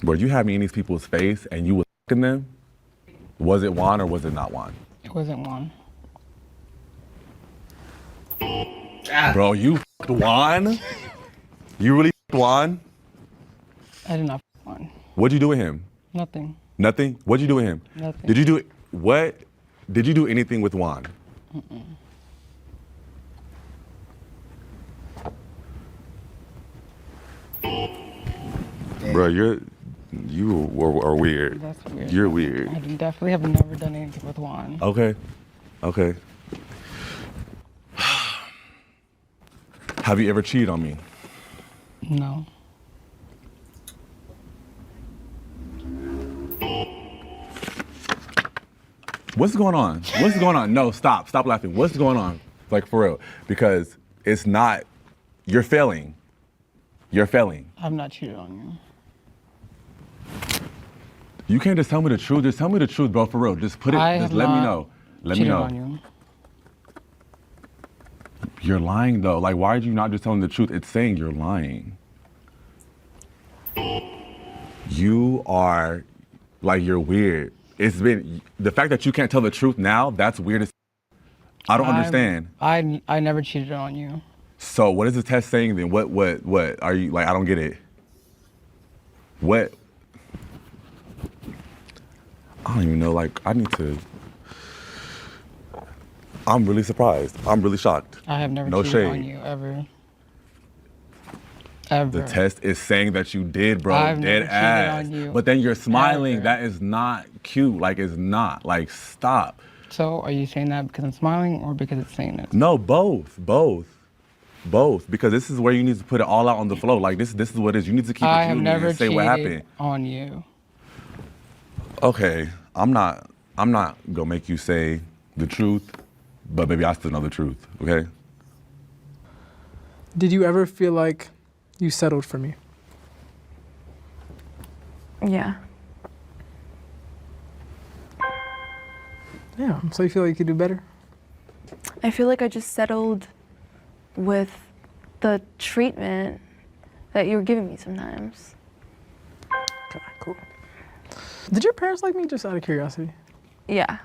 [SPEAKER 6] Bro, you had me in these people's face and you was fucking them? Was it Juan or was it not Juan?
[SPEAKER 7] It wasn't one.
[SPEAKER 6] Bro, you fucked Juan? You really fucked Juan?
[SPEAKER 7] I did not one.
[SPEAKER 6] What'd you do with him?
[SPEAKER 7] Nothing.
[SPEAKER 6] Nothing? What'd you do with him?
[SPEAKER 7] Nothing.
[SPEAKER 6] Did you do what? Did you do anything with Juan? Bro, you are weird.
[SPEAKER 7] That's weird.
[SPEAKER 6] You're weird.
[SPEAKER 7] I definitely have never done anything with Juan.
[SPEAKER 6] Okay. Have you ever cheated on me?
[SPEAKER 7] No.
[SPEAKER 6] What's going on? What's going on? No, stop laughing. What's going on? Like, for real. Because it's not, you're failing. You're failing.
[SPEAKER 7] I've not cheated on you.
[SPEAKER 6] You can't just tell me the truth. Just tell me the truth, bro, for real. Just put it, just let me know. Let me know.
[SPEAKER 7] On you.
[SPEAKER 6] You're lying, though. Like, why are you not just telling the truth? It's saying you're lying. You are, like, you're weird. It's been, the fact that you can't tell the truth now, that's weird as I don't understand.
[SPEAKER 7] I never cheated on you.
[SPEAKER 6] So what is the test saying then? What are you, like, I don't get it. What? I don't even know, like, I need to, I'm really surprised. I'm really shocked.
[SPEAKER 7] I have never
[SPEAKER 6] no
[SPEAKER 7] cheated
[SPEAKER 6] shade.
[SPEAKER 7] on you, ever. Ever.
[SPEAKER 6] The test is saying that you did, bro.
[SPEAKER 7] I've
[SPEAKER 6] Dead
[SPEAKER 7] never
[SPEAKER 6] ass.
[SPEAKER 7] cheated on you.
[SPEAKER 6] But then you're smiling.
[SPEAKER 7] Ever.
[SPEAKER 6] That is not cute. Like, it's not. Like, stop.
[SPEAKER 7] So are you saying that because I'm smiling or because it's saying it?
[SPEAKER 6] No, both. Because this is where you need to put it all out on the floor. Like, this is what it is. You need to keep
[SPEAKER 7] I
[SPEAKER 6] it
[SPEAKER 7] have
[SPEAKER 6] union
[SPEAKER 7] never
[SPEAKER 6] and say what happened.
[SPEAKER 7] on you.
[SPEAKER 6] Okay, I'm not gonna make you say the truth, but maybe I still know the truth, okay?
[SPEAKER 1] Did you ever feel like you settled for me?
[SPEAKER 2] Yeah.
[SPEAKER 1] Yeah, so you feel like you could do better?
[SPEAKER 2] I feel like I just settled with the treatment that you were giving me sometimes.
[SPEAKER 1] Okay, cool. Did your parents like me, just out of curiosity?
[SPEAKER 2] Yeah.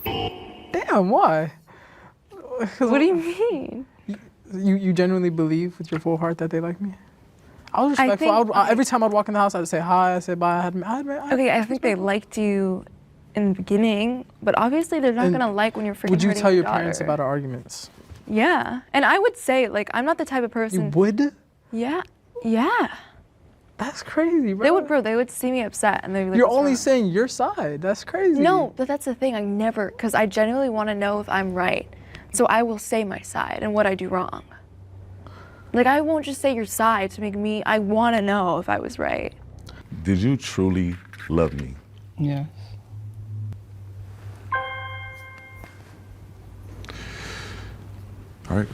[SPEAKER 1] Damn, why?
[SPEAKER 2] What do you mean?
[SPEAKER 1] You genuinely believe with your full heart that they like me? I was
[SPEAKER 2] I
[SPEAKER 1] respectful.
[SPEAKER 2] think-
[SPEAKER 1] Every time I'd walk in the house, I'd say hi, I'd say bye.
[SPEAKER 2] Okay, I think they liked you in the beginning, but obviously they're not
[SPEAKER 1] And
[SPEAKER 2] gonna like when you're freaking
[SPEAKER 1] Would you
[SPEAKER 2] hurting
[SPEAKER 1] tell your
[SPEAKER 2] daughter.
[SPEAKER 1] parents about our arguments?
[SPEAKER 2] Yeah, and I would say, like, I'm not the type of
[SPEAKER 1] You
[SPEAKER 2] person.
[SPEAKER 1] would?
[SPEAKER 2] Yeah, yeah.
[SPEAKER 1] That's crazy, bro.
[SPEAKER 2] They would, bro. They would see me upset, and they'd be like,
[SPEAKER 1] You're
[SPEAKER 2] "What's
[SPEAKER 1] only
[SPEAKER 2] wrong?"
[SPEAKER 1] saying your side. That's crazy.
[SPEAKER 2] No, but that's the thing. I never, because I genuinely want to know if I'm right. So I will say my side and what I do wrong. Like, I won't just say your side to make me, I want to know if I was right.
[SPEAKER 6] Did you truly love me?
[SPEAKER 7] Yeah.
[SPEAKER 6] All right.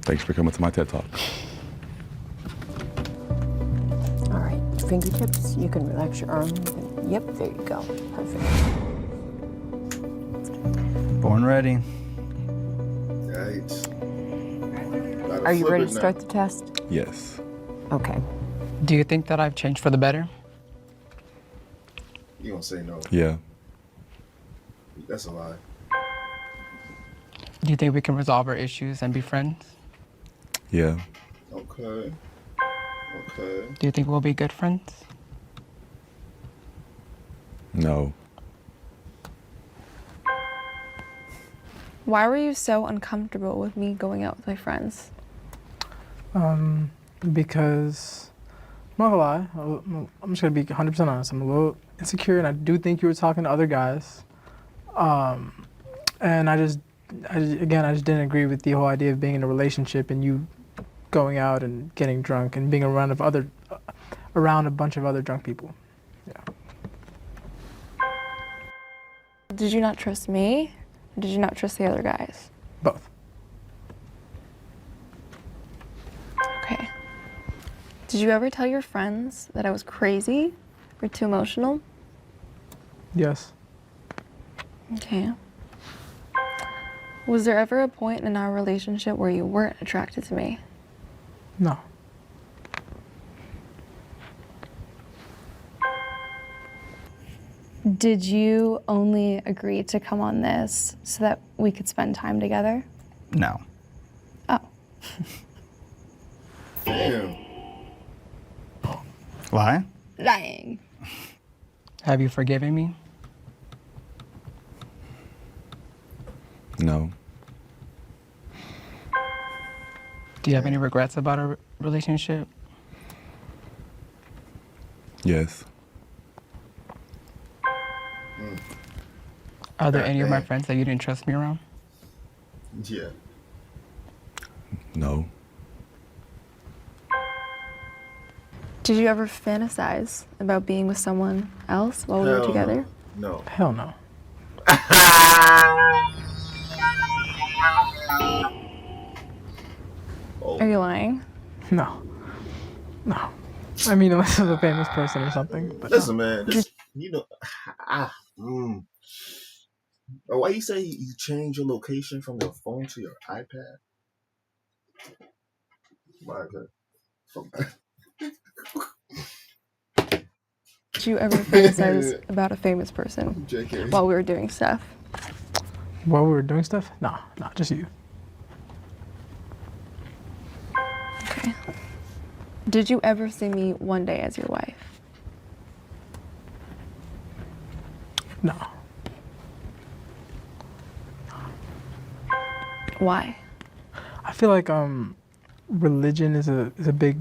[SPEAKER 6] Thanks for coming to my TED Talk.
[SPEAKER 8] All right, fingertips. You can relax your arm. Yep, there you go. Perfect.
[SPEAKER 9] Born ready.
[SPEAKER 3] Yikes.
[SPEAKER 8] Are you ready to start the test?
[SPEAKER 6] Yes.
[SPEAKER 8] Okay.
[SPEAKER 7] Do you think that I've changed for the better?
[SPEAKER 3] You gonna say no?
[SPEAKER 6] Yeah.
[SPEAKER 3] That's a lie.
[SPEAKER 7] Do you think we can resolve our issues and be friends?
[SPEAKER 6] Yeah.
[SPEAKER 3] Okay.
[SPEAKER 7] Do you think we'll be good friends?
[SPEAKER 6] No.
[SPEAKER 2] Why were you so uncomfortable with me going out with my friends?
[SPEAKER 1] Because I'm not gonna lie. I'm just gonna be 100% honest. I'm a little insecure, and I do think you were talking to other guys. And I just didn't agree with the whole idea of being in a relationship and you going out and getting drunk and being around a bunch of other drunk people. Yeah.
[SPEAKER 2] Did you not trust me? Or did you not trust the other guys?
[SPEAKER 1] Both.
[SPEAKER 2] Okay. Did you ever tell your friends that I was crazy or too emotional?
[SPEAKER 1] Yes.
[SPEAKER 2] Okay. Was there ever a point in our relationship where you weren't attracted to me?
[SPEAKER 1] No.
[SPEAKER 5] Did you only agree to come on this so that we could spend time together?
[SPEAKER 9] No.
[SPEAKER 5] Oh.
[SPEAKER 3] Damn.
[SPEAKER 9] Lie?
[SPEAKER 5] Lying.
[SPEAKER 7] Have you forgiven me?
[SPEAKER 6] No.
[SPEAKER 7] Do you have any regrets about our relationship?
[SPEAKER 6] Yes.
[SPEAKER 7] Are there any of my
[SPEAKER 3] Damn.
[SPEAKER 7] friends that you didn't trust me around?
[SPEAKER 3] Yeah.
[SPEAKER 6] No.
[SPEAKER 2] Did you ever fantasize about being with someone else while we were
[SPEAKER 3] Hell
[SPEAKER 2] together?
[SPEAKER 3] No.
[SPEAKER 1] Hell no.
[SPEAKER 2] Are you lying?
[SPEAKER 1] No. No. I mean, unless it's a famous person or something. But
[SPEAKER 3] Listen, man. This, why you say you change your location from your phone to your iPad? Why is that?
[SPEAKER 2] Did you ever fantasize about a famous person
[SPEAKER 3] JK.
[SPEAKER 2] while we were doing stuff?
[SPEAKER 1] while we were doing stuff, nah, just you.
[SPEAKER 2] Okay. Did you ever see me one day as your wife?
[SPEAKER 1] No.
[SPEAKER 2] Why?
[SPEAKER 1] I feel like religion is a big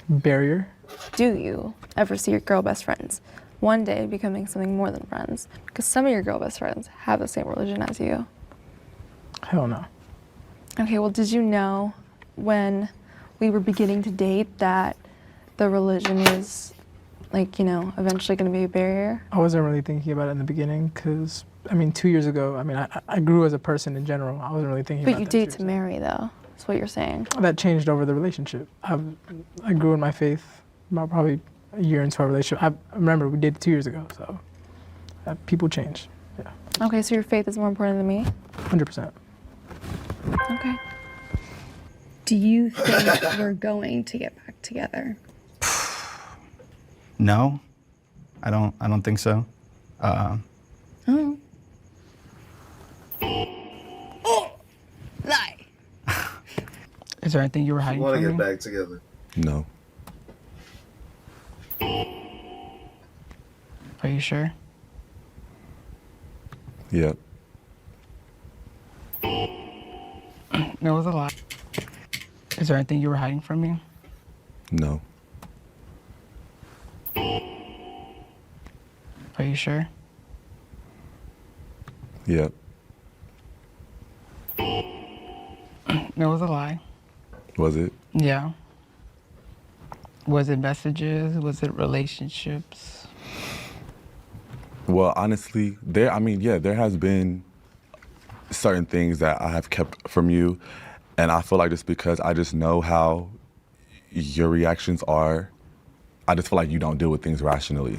[SPEAKER 1] barrier.
[SPEAKER 2] Do you ever see your girl best friends one day becoming something more than friends? Because some of your girl best friends have the same religion as you.
[SPEAKER 1] Hell no.
[SPEAKER 2] Okay, well, did you know when we were beginning to date that the religion was, like, you know, eventually going to be a barrier?
[SPEAKER 1] I wasn't really thinking about it in the beginning because, I mean, 2 years ago, I mean, I grew as a person in general. I wasn't really thinking
[SPEAKER 2] But
[SPEAKER 1] about
[SPEAKER 2] you
[SPEAKER 1] that.
[SPEAKER 2] date to marry, though. That's what you're saying.
[SPEAKER 1] That changed over the relationship. I grew in my faith about probably a year into our relationship. I remember we dated 2 years ago, so people change. Yeah,
[SPEAKER 2] Okay, so your faith is more important than me?
[SPEAKER 1] 100%.
[SPEAKER 2] Okay.
[SPEAKER 5] Do you think we're going to get back together?
[SPEAKER 9] No, I don't think so.
[SPEAKER 5] Oh. Lie.
[SPEAKER 7] Is there anything you were hiding
[SPEAKER 3] Want
[SPEAKER 7] from
[SPEAKER 3] to
[SPEAKER 7] me?
[SPEAKER 3] get back together?
[SPEAKER 6] No.
[SPEAKER 7] Are you sure?
[SPEAKER 6] Yep.
[SPEAKER 7] There was a lot. Is there anything you were hiding from me?
[SPEAKER 6] No.
[SPEAKER 7] Are you sure?
[SPEAKER 6] Yep.
[SPEAKER 7] There was a lie.
[SPEAKER 6] Was it?
[SPEAKER 7] Yeah. Was it messages? Was it relationships?
[SPEAKER 6] Well, honestly, there has been certain things that I have kept from you, and I feel like just because I just know how your reactions are, I just feel like you don't deal with things rationally.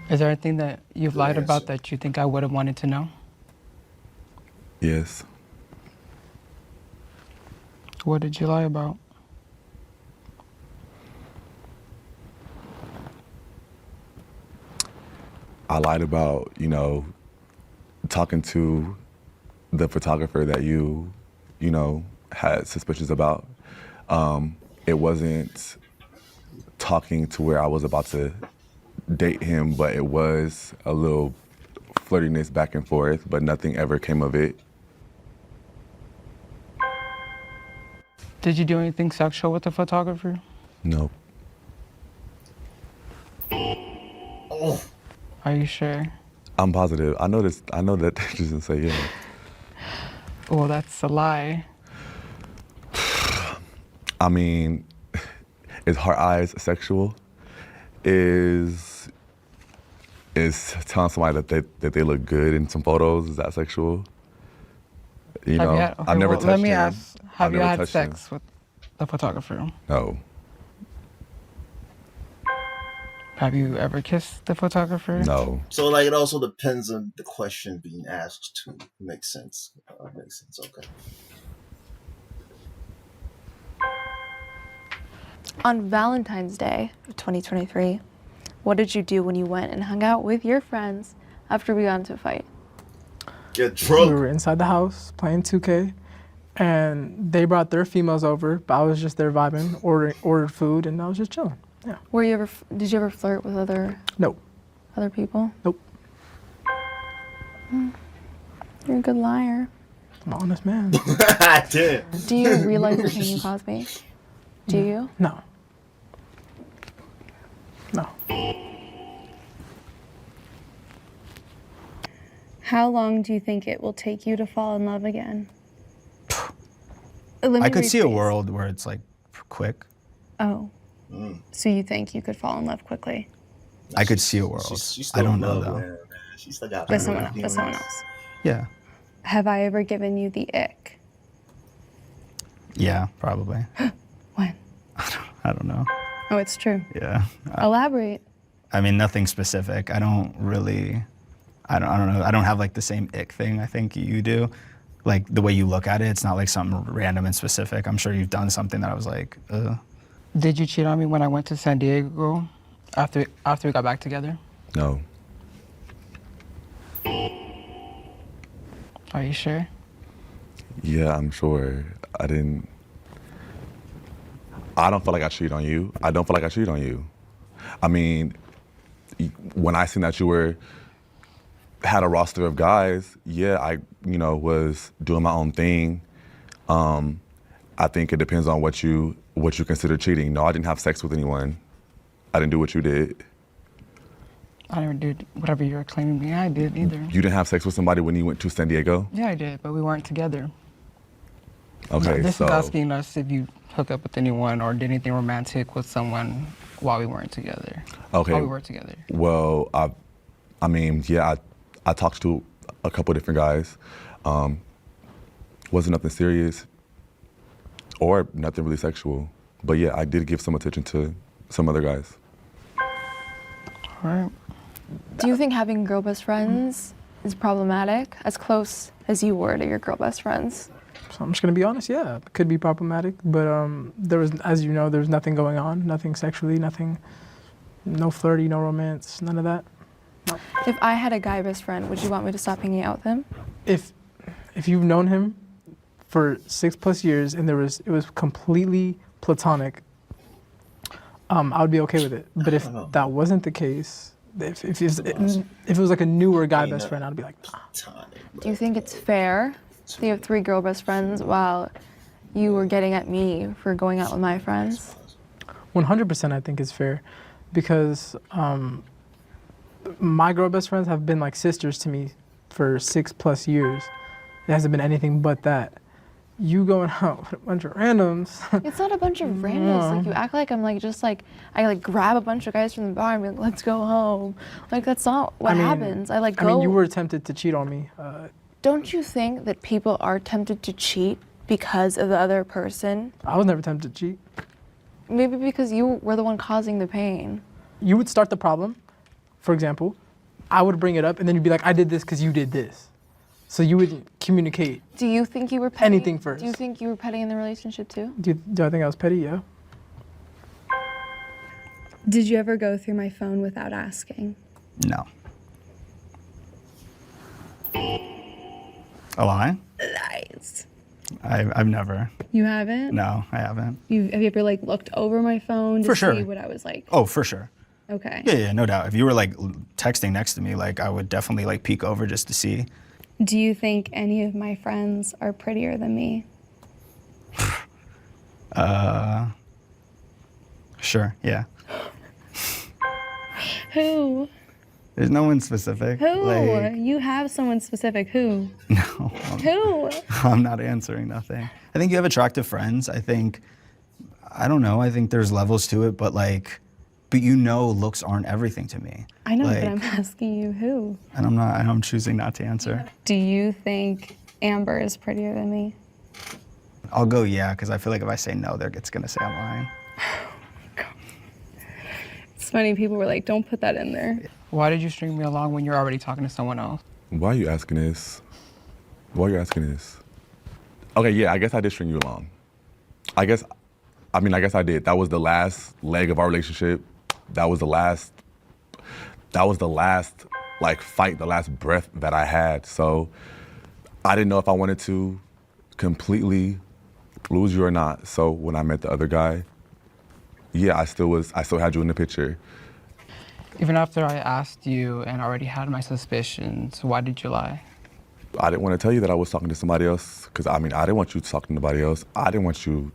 [SPEAKER 7] Is there anything that you've lied
[SPEAKER 3] Good
[SPEAKER 7] about
[SPEAKER 3] answer.
[SPEAKER 7] that you think I would have wanted to know?
[SPEAKER 6] Yes.
[SPEAKER 7] What did you lie about?
[SPEAKER 6] I lied about, talking to the photographer that you had suspicions about. It wasn't talking to where I was about to date him, but it was a little flirtiness back and forth, but nothing ever came of it.
[SPEAKER 7] Did you do anything sexual with the photographer?
[SPEAKER 6] No.
[SPEAKER 7] Are you sure?
[SPEAKER 6] I'm positive. I know that they just say yeah.
[SPEAKER 7] Well, that's a lie.
[SPEAKER 6] I mean, is heart eyes sexual? Is telling somebody that they look good in some photos, is that sexual? I've never touched
[SPEAKER 7] let me
[SPEAKER 6] him.
[SPEAKER 7] ask,
[SPEAKER 6] I've
[SPEAKER 7] have you
[SPEAKER 6] never
[SPEAKER 7] had
[SPEAKER 6] touched
[SPEAKER 7] sex with the photographer?
[SPEAKER 6] No.
[SPEAKER 7] Have you ever kissed the photographer?
[SPEAKER 6] No.
[SPEAKER 3] So, like, it also depends on the question being asked too. Makes sense. Makes sense. Okay.
[SPEAKER 2] On Valentine's Day of 2023, what did you do when you went and hung out with your friends after we got into a fight?
[SPEAKER 3] Get
[SPEAKER 1] We
[SPEAKER 3] drunk.
[SPEAKER 1] were inside the house playing 2K, and they brought their females over, but I was just there vibing, ordered food, and I was just chilling. Yeah.
[SPEAKER 2] Did you ever flirt with other
[SPEAKER 1] Nope.
[SPEAKER 2] people?
[SPEAKER 1] Nope.
[SPEAKER 2] You're a good liar.
[SPEAKER 1] I'm an honest man.
[SPEAKER 3] Damn.
[SPEAKER 2] Do you realize the pain you caused me? Do you?
[SPEAKER 1] No. No.
[SPEAKER 5] How long do you think it will take you to fall in love again? Let me
[SPEAKER 9] I could see a
[SPEAKER 5] rephrase.
[SPEAKER 9] world where it's like quick.
[SPEAKER 5] Oh. So you think you could fall in love quickly?
[SPEAKER 9] I could see a world.
[SPEAKER 3] She's
[SPEAKER 9] I
[SPEAKER 3] still
[SPEAKER 9] don't
[SPEAKER 3] in
[SPEAKER 9] know
[SPEAKER 3] love
[SPEAKER 9] though.
[SPEAKER 3] with him, man. She still got
[SPEAKER 5] With someone else.
[SPEAKER 9] Yeah.
[SPEAKER 5] Have I ever given you the ick?
[SPEAKER 9] Yeah, probably.
[SPEAKER 5] When?
[SPEAKER 9] I don't know.
[SPEAKER 5] Oh, it's true.
[SPEAKER 9] Yeah.
[SPEAKER 5] Elaborate.
[SPEAKER 9] I mean, nothing specific. I don't know. I don't have like the same ick thing I think you do. Like the way you look at it, it's not like something random and specific. I'm sure you've done something that I was like,
[SPEAKER 7] Did you cheat on me when I went to San Diego after we got back together?
[SPEAKER 6] No.
[SPEAKER 7] Are you sure?
[SPEAKER 6] Yeah, I'm sure. I don't feel like I cheated on you. I don't feel like I cheated on you. I mean, when I seen that you had a roster of guys, yeah, I was doing my own thing. I think it depends on what you consider cheating. No, I didn't have sex with anyone. I didn't do what you did.
[SPEAKER 7] I never did whatever you're claiming me I did either.
[SPEAKER 6] You didn't have sex with somebody when you went to San Diego?
[SPEAKER 7] Yeah, I did, but we weren't together.
[SPEAKER 6] Okay,
[SPEAKER 7] No, this
[SPEAKER 6] so
[SPEAKER 7] is asking us if you hooked up with anyone or did anything romantic with someone while we weren't together.
[SPEAKER 6] Okay.
[SPEAKER 7] While we were together.
[SPEAKER 6] Well, I mean, yeah, I talked to a couple different guys. Wasn't nothing serious or nothing really sexual. But yeah, I did give some attention to some other guys.
[SPEAKER 7] All right.
[SPEAKER 2] Do you think having girl best friends is problematic? As close as you were to your girl best friends?
[SPEAKER 1] So I'm just gonna be honest. Yeah, it could be problematic, but there was, as you know, there's nothing going on, nothing sexually, no flirty, no romance, none of that. No.
[SPEAKER 2] If I had a guy best friend, would you want me to stop hanging out with him?
[SPEAKER 1] If you've known him for 6+ years and it was completely platonic, I would be okay with it. But if that wasn't the case, if it was like a newer guy best friend, I'd be like, nah.
[SPEAKER 2] Do you think it's fair that you have 3 girl best friends while you were getting at me for going out with my friends?
[SPEAKER 1] 100% I think it's fair, because my girl best friends have been like sisters to me for 6+ years. It hasn't been anything but that. You going out with a bunch of randoms.
[SPEAKER 2] It's not a bunch of randoms. Like, you act like I'm like just like I like grab a bunch of guys from the bar and be like, let's go home. Like, that's not what happens. I mean,
[SPEAKER 1] you were tempted to cheat on me.
[SPEAKER 2] Don't you think that people are tempted to cheat because of the other person?
[SPEAKER 1] I was never tempted to cheat.
[SPEAKER 2] Maybe because you were the one causing the pain.
[SPEAKER 1] You would start the problem, for example. I would bring it up, and then you'd be like, I did this because you did this. So you wouldn't communicate.
[SPEAKER 2] Do you think you were petty?
[SPEAKER 1] Anything first.
[SPEAKER 2] Do you think you were petty in the relationship too?
[SPEAKER 1] Do I think I was petty? Yeah.
[SPEAKER 5] Did you ever go through my phone without asking?
[SPEAKER 9] no. A lie?
[SPEAKER 5] Lies.
[SPEAKER 9] I've never.
[SPEAKER 5] You haven't?
[SPEAKER 9] No, I haven't.
[SPEAKER 5] Have you ever like looked over my phone to
[SPEAKER 9] For sure.
[SPEAKER 5] see what I was like?
[SPEAKER 9] Oh, for sure.
[SPEAKER 5] Okay.
[SPEAKER 9] Yeah, no doubt. If you were like texting next to me, like I would definitely like peek over just to see.
[SPEAKER 5] Do you think any of my friends are prettier than me?
[SPEAKER 9] Sure, yeah.
[SPEAKER 5] Who?
[SPEAKER 9] There's no one specific.
[SPEAKER 5] Who?
[SPEAKER 9] Like,
[SPEAKER 5] You have someone specific. Who?
[SPEAKER 9] no,
[SPEAKER 5] Who?
[SPEAKER 9] I'm not answering nothing. I think you have attractive friends. I think there's levels to it, but looks aren't everything to me.
[SPEAKER 5] I know,
[SPEAKER 9] Like,
[SPEAKER 5] but I'm asking you who.
[SPEAKER 9] And I'm choosing not to answer.
[SPEAKER 5] Do you think Amber is prettier than me?
[SPEAKER 9] I'll go yeah, because I feel like if I say no, it's gonna say I'm lying.
[SPEAKER 5] It's funny, people were like, don't put that in there.
[SPEAKER 7] Why did you string me along when you're already talking to someone else?
[SPEAKER 6] Why are you asking this? Okay, yeah, I guess I did string you along. I guess I did. That was the last leg of our relationship. That was the last like fight, the last breath that I had. So I didn't know if I wanted to completely lose you or not. So when I met the other guy, yeah, I still had you in the picture.
[SPEAKER 7] Even after I asked you and already had my suspicions, why did you lie?
[SPEAKER 6] I didn't want to tell you that I was talking to somebody else, because I didn't want you to talk to nobody else. I didn't want you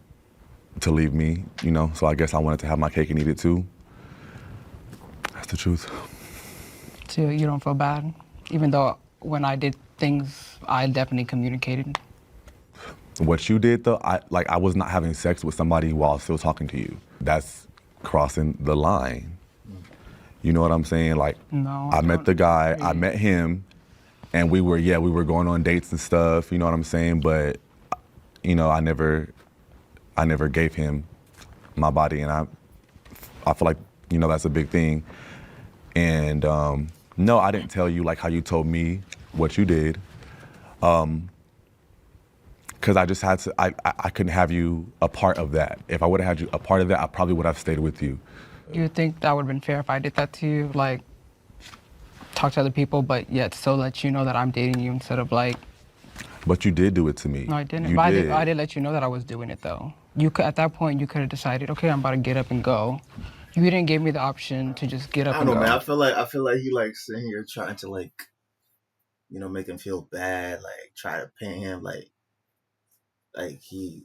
[SPEAKER 6] to leave me, so I guess I wanted to have my cake and eat it too. That's the truth.
[SPEAKER 7] So you don't feel bad? Even though when I did things, I definitely communicated.
[SPEAKER 6] What you did though, I was not having sex with somebody while still talking to you. that's crossing the line. You know what I'm saying? Like,
[SPEAKER 7] No,
[SPEAKER 6] I met
[SPEAKER 7] don't
[SPEAKER 6] the guy,
[SPEAKER 7] agree.
[SPEAKER 6] I met him, and we were going on dates and stuff, you know what I'm saying? But, you know, I never gave him my body, and I feel like, you know, that's a big thing. And no, I didn't tell you like how you told me what you did. Because I just had to, I couldn't have you a part of that. If I would have had you a part of that, I probably would have stayed with you.
[SPEAKER 7] You think that would have been fair if I did that to you? Like, talk to other people, but yet still let you know that I'm dating you instead of like.
[SPEAKER 6] But you did do it to me.
[SPEAKER 7] No, I didn't.
[SPEAKER 6] You
[SPEAKER 7] But
[SPEAKER 6] did.
[SPEAKER 7] I did let you know that I was doing it though. You could, at that point, you could have decided, okay, I'm about to get up and go. You didn't give me the option to just get up
[SPEAKER 3] I
[SPEAKER 7] and
[SPEAKER 3] don't know,
[SPEAKER 7] go.
[SPEAKER 3] man. I feel like he like sitting here trying to like, you know, make him feel bad, like try to paint him like he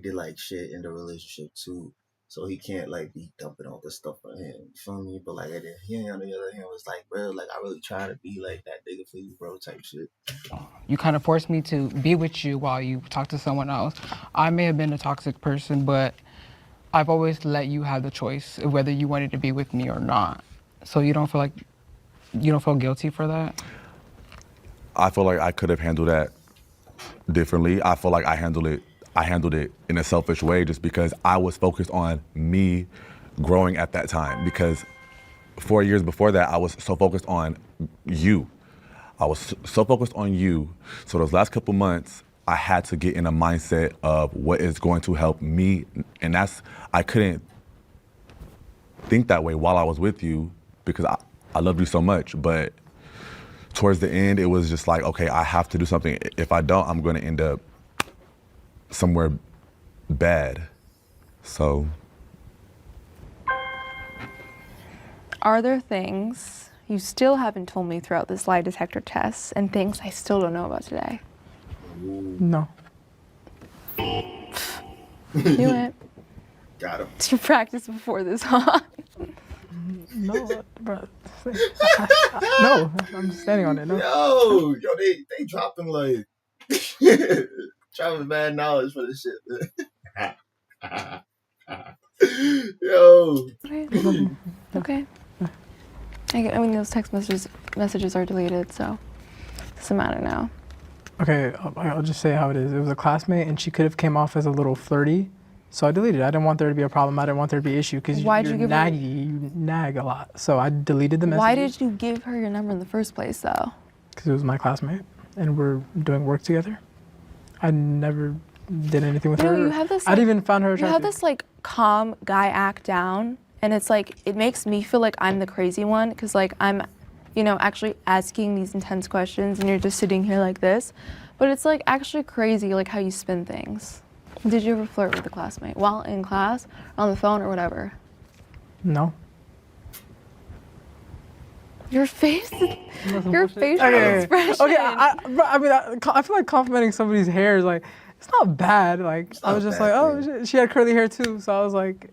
[SPEAKER 3] did like shit in the relationship too. So he can't like be dumping all this stuff on him. You feel me? But like he on the other hand was like, bro, like I really try to be like that nigga for you, bro, type shit.
[SPEAKER 7] You kind of forced me to be with you while you talk to someone else. I may have been a toxic person, but I've always let you have the choice of whether you wanted to be with me or not. So you don't feel guilty for that?
[SPEAKER 6] I feel like I could have handled that differently. I feel like I handled it in a selfish way just because I was focused on me growing at that time. Because 4 years before that, I was so focused on you. I was so focused on you. So those last couple months, I had to get in a mindset of what is going to help me. And I couldn't think that way while I was with you because I loved you so much. But towards the end, it was just like, okay, I have to do something. If I don't, I'm going to end up somewhere bad. So.
[SPEAKER 2] Are there things you still haven't told me throughout this lie detector test and things I still don't know about today?
[SPEAKER 1] No.
[SPEAKER 2] Knew it.
[SPEAKER 3] Got him.
[SPEAKER 2] Did you practice before this, huh?
[SPEAKER 1] No, bro. No, I'm just standing on it. No.
[SPEAKER 3] Yo, they dropping like dropping bad knowledge for this shit, man. Yo.
[SPEAKER 2] Okay. I mean, those text messages are deleted, so it doesn't matter now.
[SPEAKER 1] Okay, I'll just say how it is. It was a classmate, and she could have came off as a little flirty, so I deleted it. I didn't want there to be a problem. I didn't want there to be an issue because you're naggy. You nag a lot, so I deleted the message.
[SPEAKER 2] Why did you give her your number in the first place, though?
[SPEAKER 1] Because it was my classmate, and we're doing work together. I never did anything with her.
[SPEAKER 2] You have this.
[SPEAKER 1] I'd even found her attractive.
[SPEAKER 2] You have this like calm guy act down, and it's like it makes me feel like I'm the crazy one because like I'm, actually asking these intense questions, and you're just sitting here like this. But it's like actually crazy like how you spin things. Did you ever flirt with a classmate while in class, on the phone, or whatever?
[SPEAKER 1] No.
[SPEAKER 2] Your face, your facial expression.
[SPEAKER 1] Okay, I feel like complimenting somebody's hair is like, it's not bad. Like, I was just like, oh, she had curly hair too. So I was like,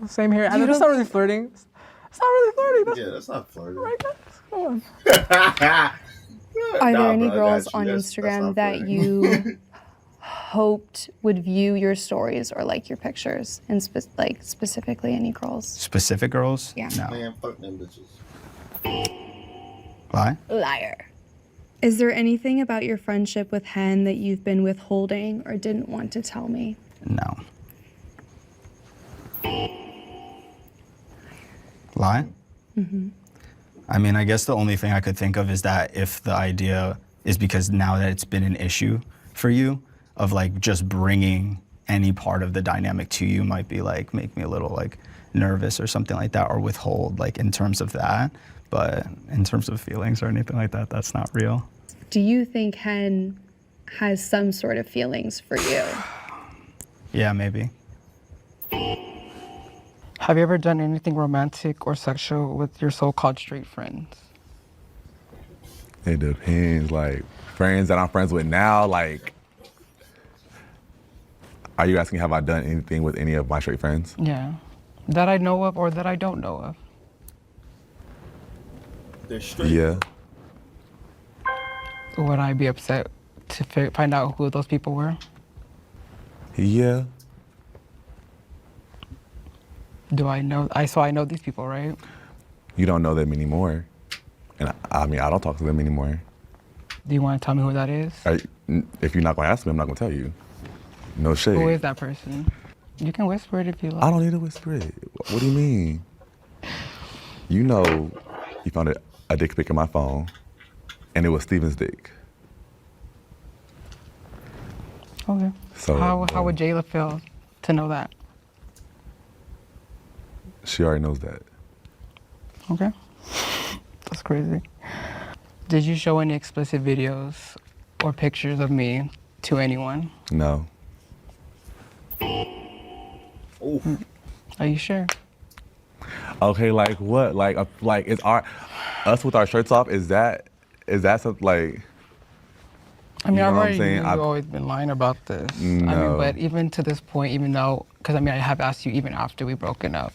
[SPEAKER 1] same hair. And it's not really flirting. It's not really flirting.
[SPEAKER 3] That's not flirting.
[SPEAKER 1] Right, guys? Come on.
[SPEAKER 5] Are there any girls on Instagram that you hoped would view your stories or like your pictures? And specifically any girls?
[SPEAKER 9] Specific girls?
[SPEAKER 5] Yeah.
[SPEAKER 9] No.
[SPEAKER 3] Man, fuck them bitches.
[SPEAKER 9] Why?
[SPEAKER 5] Liar. Is there anything about your friendship with Hen that you've been withholding or didn't want to tell me?
[SPEAKER 9] No. Lie? Mm-hmm. I mean, I guess the only thing I could think of is that if the idea is because now that it's been an issue for you of like just bringing any part of the dynamic to you might be like make me a little like nervous or something like that or withhold like in terms of that. But in terms of feelings or anything like that, that's not real.
[SPEAKER 5] Do you think Hen has some sort of feelings for you?
[SPEAKER 9] Yeah, maybe.
[SPEAKER 7] Have you ever done anything romantic or sexual with your so-called straight friends?
[SPEAKER 6] It depends. Like, friends that I'm friends with now, like, are you asking have I done anything with any of my straight friends?
[SPEAKER 7] Yeah. That I know of or that I don't know of?
[SPEAKER 3] They're straight.
[SPEAKER 6] Yeah.
[SPEAKER 7] Would I be upset to find out who those people were?
[SPEAKER 6] Yeah.
[SPEAKER 7] Do I know? I know these people, right?
[SPEAKER 6] You don't know them anymore. And I mean, I don't talk to them anymore.
[SPEAKER 7] Do you want to tell me who that is?
[SPEAKER 6] If you're not going to ask me, I'm not going to tell you. No shade.
[SPEAKER 7] Who is that person? You can whisper it if you like.
[SPEAKER 6] I don't need to whisper it. What do you mean? You know, you found a dick pic in my phone, and it was Steven's dick.
[SPEAKER 7] Okay.
[SPEAKER 6] So
[SPEAKER 7] how would Jayla feel to know that?
[SPEAKER 6] She already knows that.
[SPEAKER 7] Okay. That's crazy. Did you show any explicit videos or pictures of me to anyone?
[SPEAKER 6] No.
[SPEAKER 7] Are you sure?
[SPEAKER 6] Okay, like what? Like is us with our shirts off? Is that something like?
[SPEAKER 7] I mean,
[SPEAKER 6] you know
[SPEAKER 7] I've
[SPEAKER 6] what I'm
[SPEAKER 7] already
[SPEAKER 6] saying?
[SPEAKER 7] you've always been lying about this. I
[SPEAKER 6] No.
[SPEAKER 7] mean, but even to this point, even though, because I mean, I have asked you even after we broken up,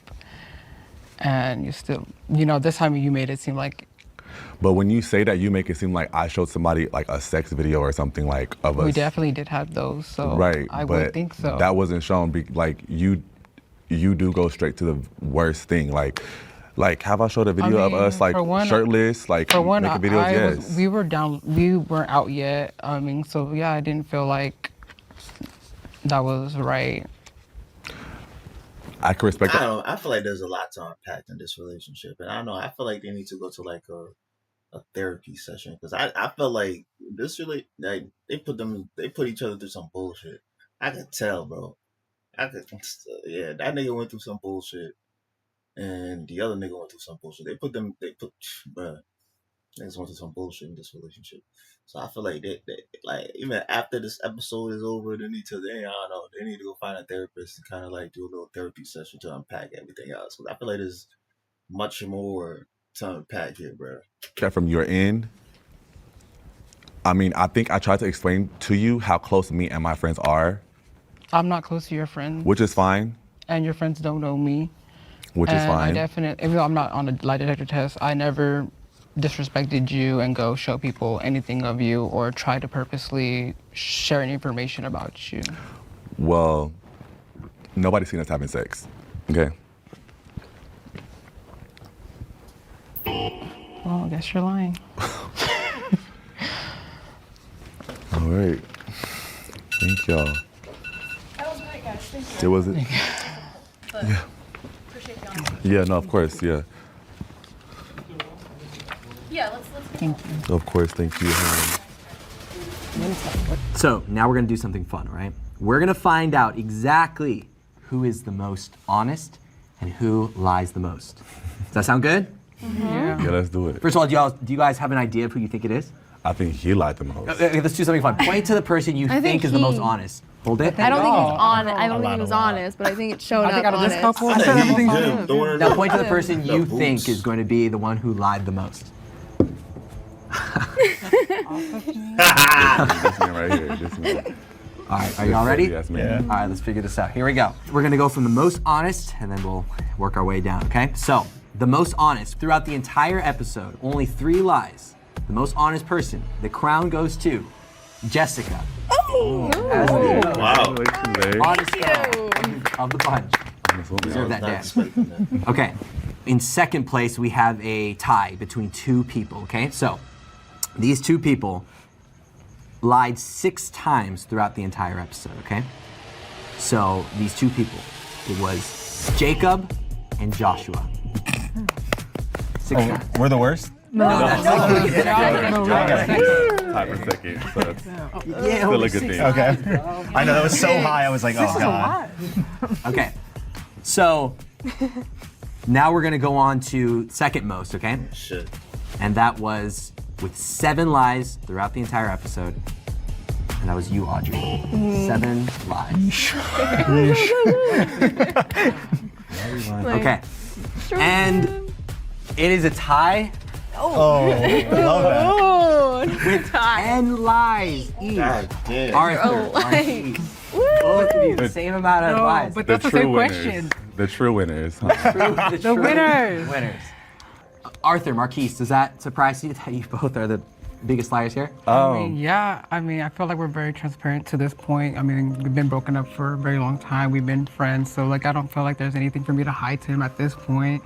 [SPEAKER 7] and you still, this time you made it seem like.
[SPEAKER 6] But when you say that, you make it seem like I showed somebody like a sex video or something like of us.
[SPEAKER 7] We definitely did have those, so
[SPEAKER 6] Right,
[SPEAKER 7] I
[SPEAKER 6] but
[SPEAKER 7] would think so.
[SPEAKER 6] that wasn't shown. Like you do go straight to the worst thing. Like have I showed a video of us like shirtless, like
[SPEAKER 7] for one,
[SPEAKER 6] making videos? Yes.
[SPEAKER 7] We weren't out yet. I mean, so yeah, I didn't feel like that was right.
[SPEAKER 6] I can respect that.
[SPEAKER 3] I feel like there's a lot to unpack in this relationship, and I don't know. I feel like they need to go to like a therapy session because I feel like this really like they put each other through some bullshit. I could tell, bro. That nigga went through some bullshit, and the other nigga went through some bullshit. Bruh, niggas went through some bullshit in this relationship. So I feel like they like even after this episode is over, they need to go find a therapist and kind of like do a little therapy session to unpack everything else. Because I feel like there's much more to unpack here, bro.
[SPEAKER 6] That from your end. I mean, I think I tried to explain to you how close me and my friends are.
[SPEAKER 7] I'm not close to your friends.
[SPEAKER 6] Which is fine.
[SPEAKER 7] And your friends don't know me.
[SPEAKER 6] Which is fine.
[SPEAKER 7] I definitely, even though I'm not on a lie detector test, I never disrespected you and go show people anything of you or try to purposely share any information about you.
[SPEAKER 6] Well, nobody's seen us having sex. Okay.
[SPEAKER 7] Well, I guess you're lying.
[SPEAKER 6] All right. Thank y'all.
[SPEAKER 5] That was great, guys. Thank
[SPEAKER 6] It was it?
[SPEAKER 5] Yeah. Appreciate the honesty.
[SPEAKER 6] Yeah, no, of course, yeah.
[SPEAKER 5] Yeah, let's
[SPEAKER 7] Thank you.
[SPEAKER 6] Of course, thank you.
[SPEAKER 4] So now we're gonna do something fun, right? We're gonna find out exactly who is the most honest and who lies the most. Does that sound good?
[SPEAKER 7] Yeah.
[SPEAKER 6] Yeah, let's do it.
[SPEAKER 4] First of all, do you guys have an idea of who you think it is?
[SPEAKER 6] I think he lied the most.
[SPEAKER 4] Okay, let's do something fun. Point to the person you think is the most honest. Hold it.
[SPEAKER 2] I don't think he's honest. I don't think he was honest, but I think it showed
[SPEAKER 7] I think
[SPEAKER 2] up
[SPEAKER 7] out of this
[SPEAKER 2] honest.
[SPEAKER 7] couple,
[SPEAKER 3] I think he's him.
[SPEAKER 4] Now point to the person you
[SPEAKER 3] The
[SPEAKER 4] think
[SPEAKER 3] boots.
[SPEAKER 4] is going to be the one who lied the most.
[SPEAKER 6] This man right here. This man.
[SPEAKER 4] All right, are y'all ready?
[SPEAKER 6] Yes, man.
[SPEAKER 4] All right, let's figure this out. Here we go. We're gonna go from the most honest, and then we'll work our way down, okay? So, the most honest throughout the entire episode, only 3 lies. The most honest person, the crown goes to Jessica.
[SPEAKER 6] Oh.
[SPEAKER 4] As the
[SPEAKER 3] Wow.
[SPEAKER 4] honest girl of the bunch. Deserve that dance. Okay. In second place, we have a tie between 2 people, okay? So, these 2 people lied 6 times throughout the entire episode, okay? So, these 2 people, it was Jacob and Joshua. 6 times.
[SPEAKER 9] We're the worst?
[SPEAKER 4] No, that's not good.
[SPEAKER 6] Time for second, so that's
[SPEAKER 4] Yeah,
[SPEAKER 6] still
[SPEAKER 4] over
[SPEAKER 6] a good
[SPEAKER 4] 6
[SPEAKER 6] thing.
[SPEAKER 9] Okay. I know that was so high, I was like, oh God.
[SPEAKER 4] Okay. So, now we're gonna go on to second most, okay?
[SPEAKER 3] Shit.
[SPEAKER 4] And that was with 7 lies throughout the entire episode. And that was you, Audrey. 7 lies. Okay. And it is a tie
[SPEAKER 9] Oh, love that.
[SPEAKER 4] with 10 lies each.
[SPEAKER 3] God damn.
[SPEAKER 4] Arthur, Marquise, both of you, the same amount of lies.
[SPEAKER 7] But
[SPEAKER 6] The
[SPEAKER 7] that's the
[SPEAKER 6] true
[SPEAKER 7] same
[SPEAKER 6] winners.
[SPEAKER 7] question.
[SPEAKER 6] The true winners. Huh?
[SPEAKER 4] The true
[SPEAKER 7] winners.
[SPEAKER 4] Winners. Arthur, Marquise, does that surprise you that you both are the biggest liars here?
[SPEAKER 7] Yeah, I feel like we're very transparent to this point. I mean, we've been broken up for a very long time. We've been friends, so like I don't feel like there's anything for me to hide to him at this point.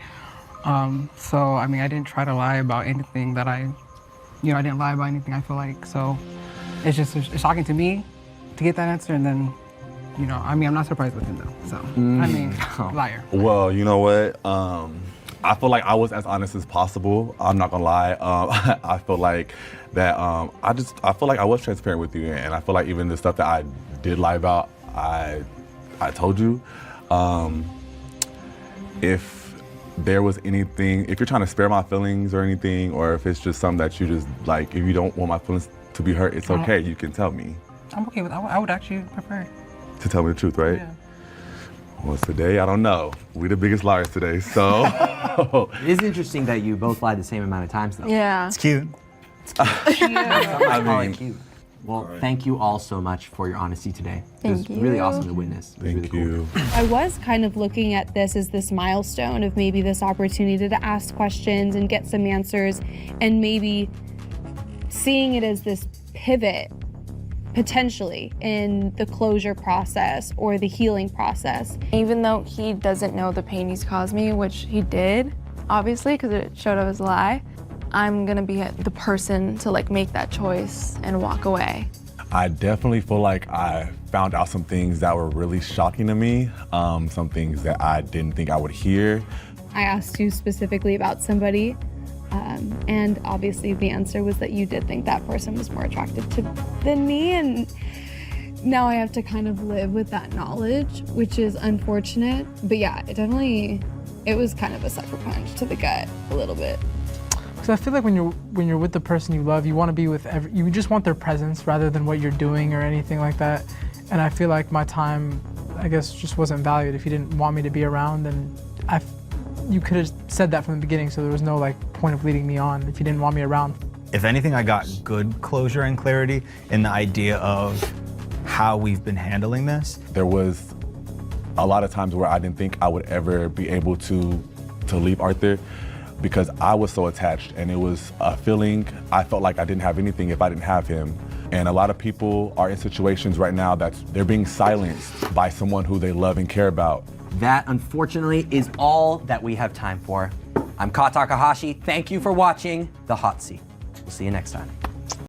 [SPEAKER 7] So I mean, I didn't try to lie about anything that I didn't lie about anything, I feel like. So it's just it's shocking to me to get that answer, and then, I'm not surprised with him though. So, I mean, liar.
[SPEAKER 6] Well, you know what? I feel like I was as honest as possible. I'm not gonna lie. I feel like that. I feel like I was transparent with you, and I feel like even the stuff that I did lie about, I told you. If there was anything, if you're trying to spare my feelings or anything, or if it's just something that you just like, if you don't want my feelings to be hurt, it's okay. You can tell me.
[SPEAKER 7] I'm okay with. I would actually prefer
[SPEAKER 6] to tell me the truth, right?
[SPEAKER 7] Yeah.
[SPEAKER 6] Well, today, I don't know. We the biggest liars today, so.
[SPEAKER 4] It is interesting that you both lied the same amount of times, though.
[SPEAKER 2] Yeah.
[SPEAKER 9] It's cute.
[SPEAKER 4] I mean, cute. Well, thank you all so much for your honesty today. It was really awesome to witness. It was
[SPEAKER 6] Thank
[SPEAKER 4] really
[SPEAKER 6] you.
[SPEAKER 4] Cool.
[SPEAKER 5] I was kind of looking at this as this milestone of maybe this opportunity to ask questions and get some answers, and maybe seeing it as this pivot potentially in the closure process or the healing process.
[SPEAKER 2] Even though he doesn't know the pain he's caused me, which he did, obviously, because it showed up as a lie, I'm gonna be the person to like make that choice and walk away.
[SPEAKER 6] I definitely feel like I found out some things that were really shocking to me, some things that I didn't think I would hear.
[SPEAKER 5] I asked you specifically about somebody, and obviously the answer was that you did think that person was more attractive than me, and now I have to kind of live with that knowledge, which is unfortunate. But yeah, it was kind of a sucker punch to the gut a little bit.
[SPEAKER 1] So I feel like when you're with the person you love, you want to be with you just want their presence rather than what you're doing or anything like that. And I feel like my time, I guess, just wasn't valued. If you didn't want me to be around, then you could have said that from the beginning, so there was no like point of leading me on if you didn't want me around.
[SPEAKER 9] If anything, I got good closure and clarity in the idea of how we've been handling this.
[SPEAKER 6] There was a lot of times where I didn't think I would ever be able to leave Arthur, because I was so attached, and it was a feeling, I felt like I didn't have anything if I didn't have him. And a lot of people are in situations right now that they're being silenced by someone who they love and care about.
[SPEAKER 4] That, unfortunately, is all that we have time for. I'm Ka Takahashi. Thank you for watching The Hot Seat. We'll see you next time.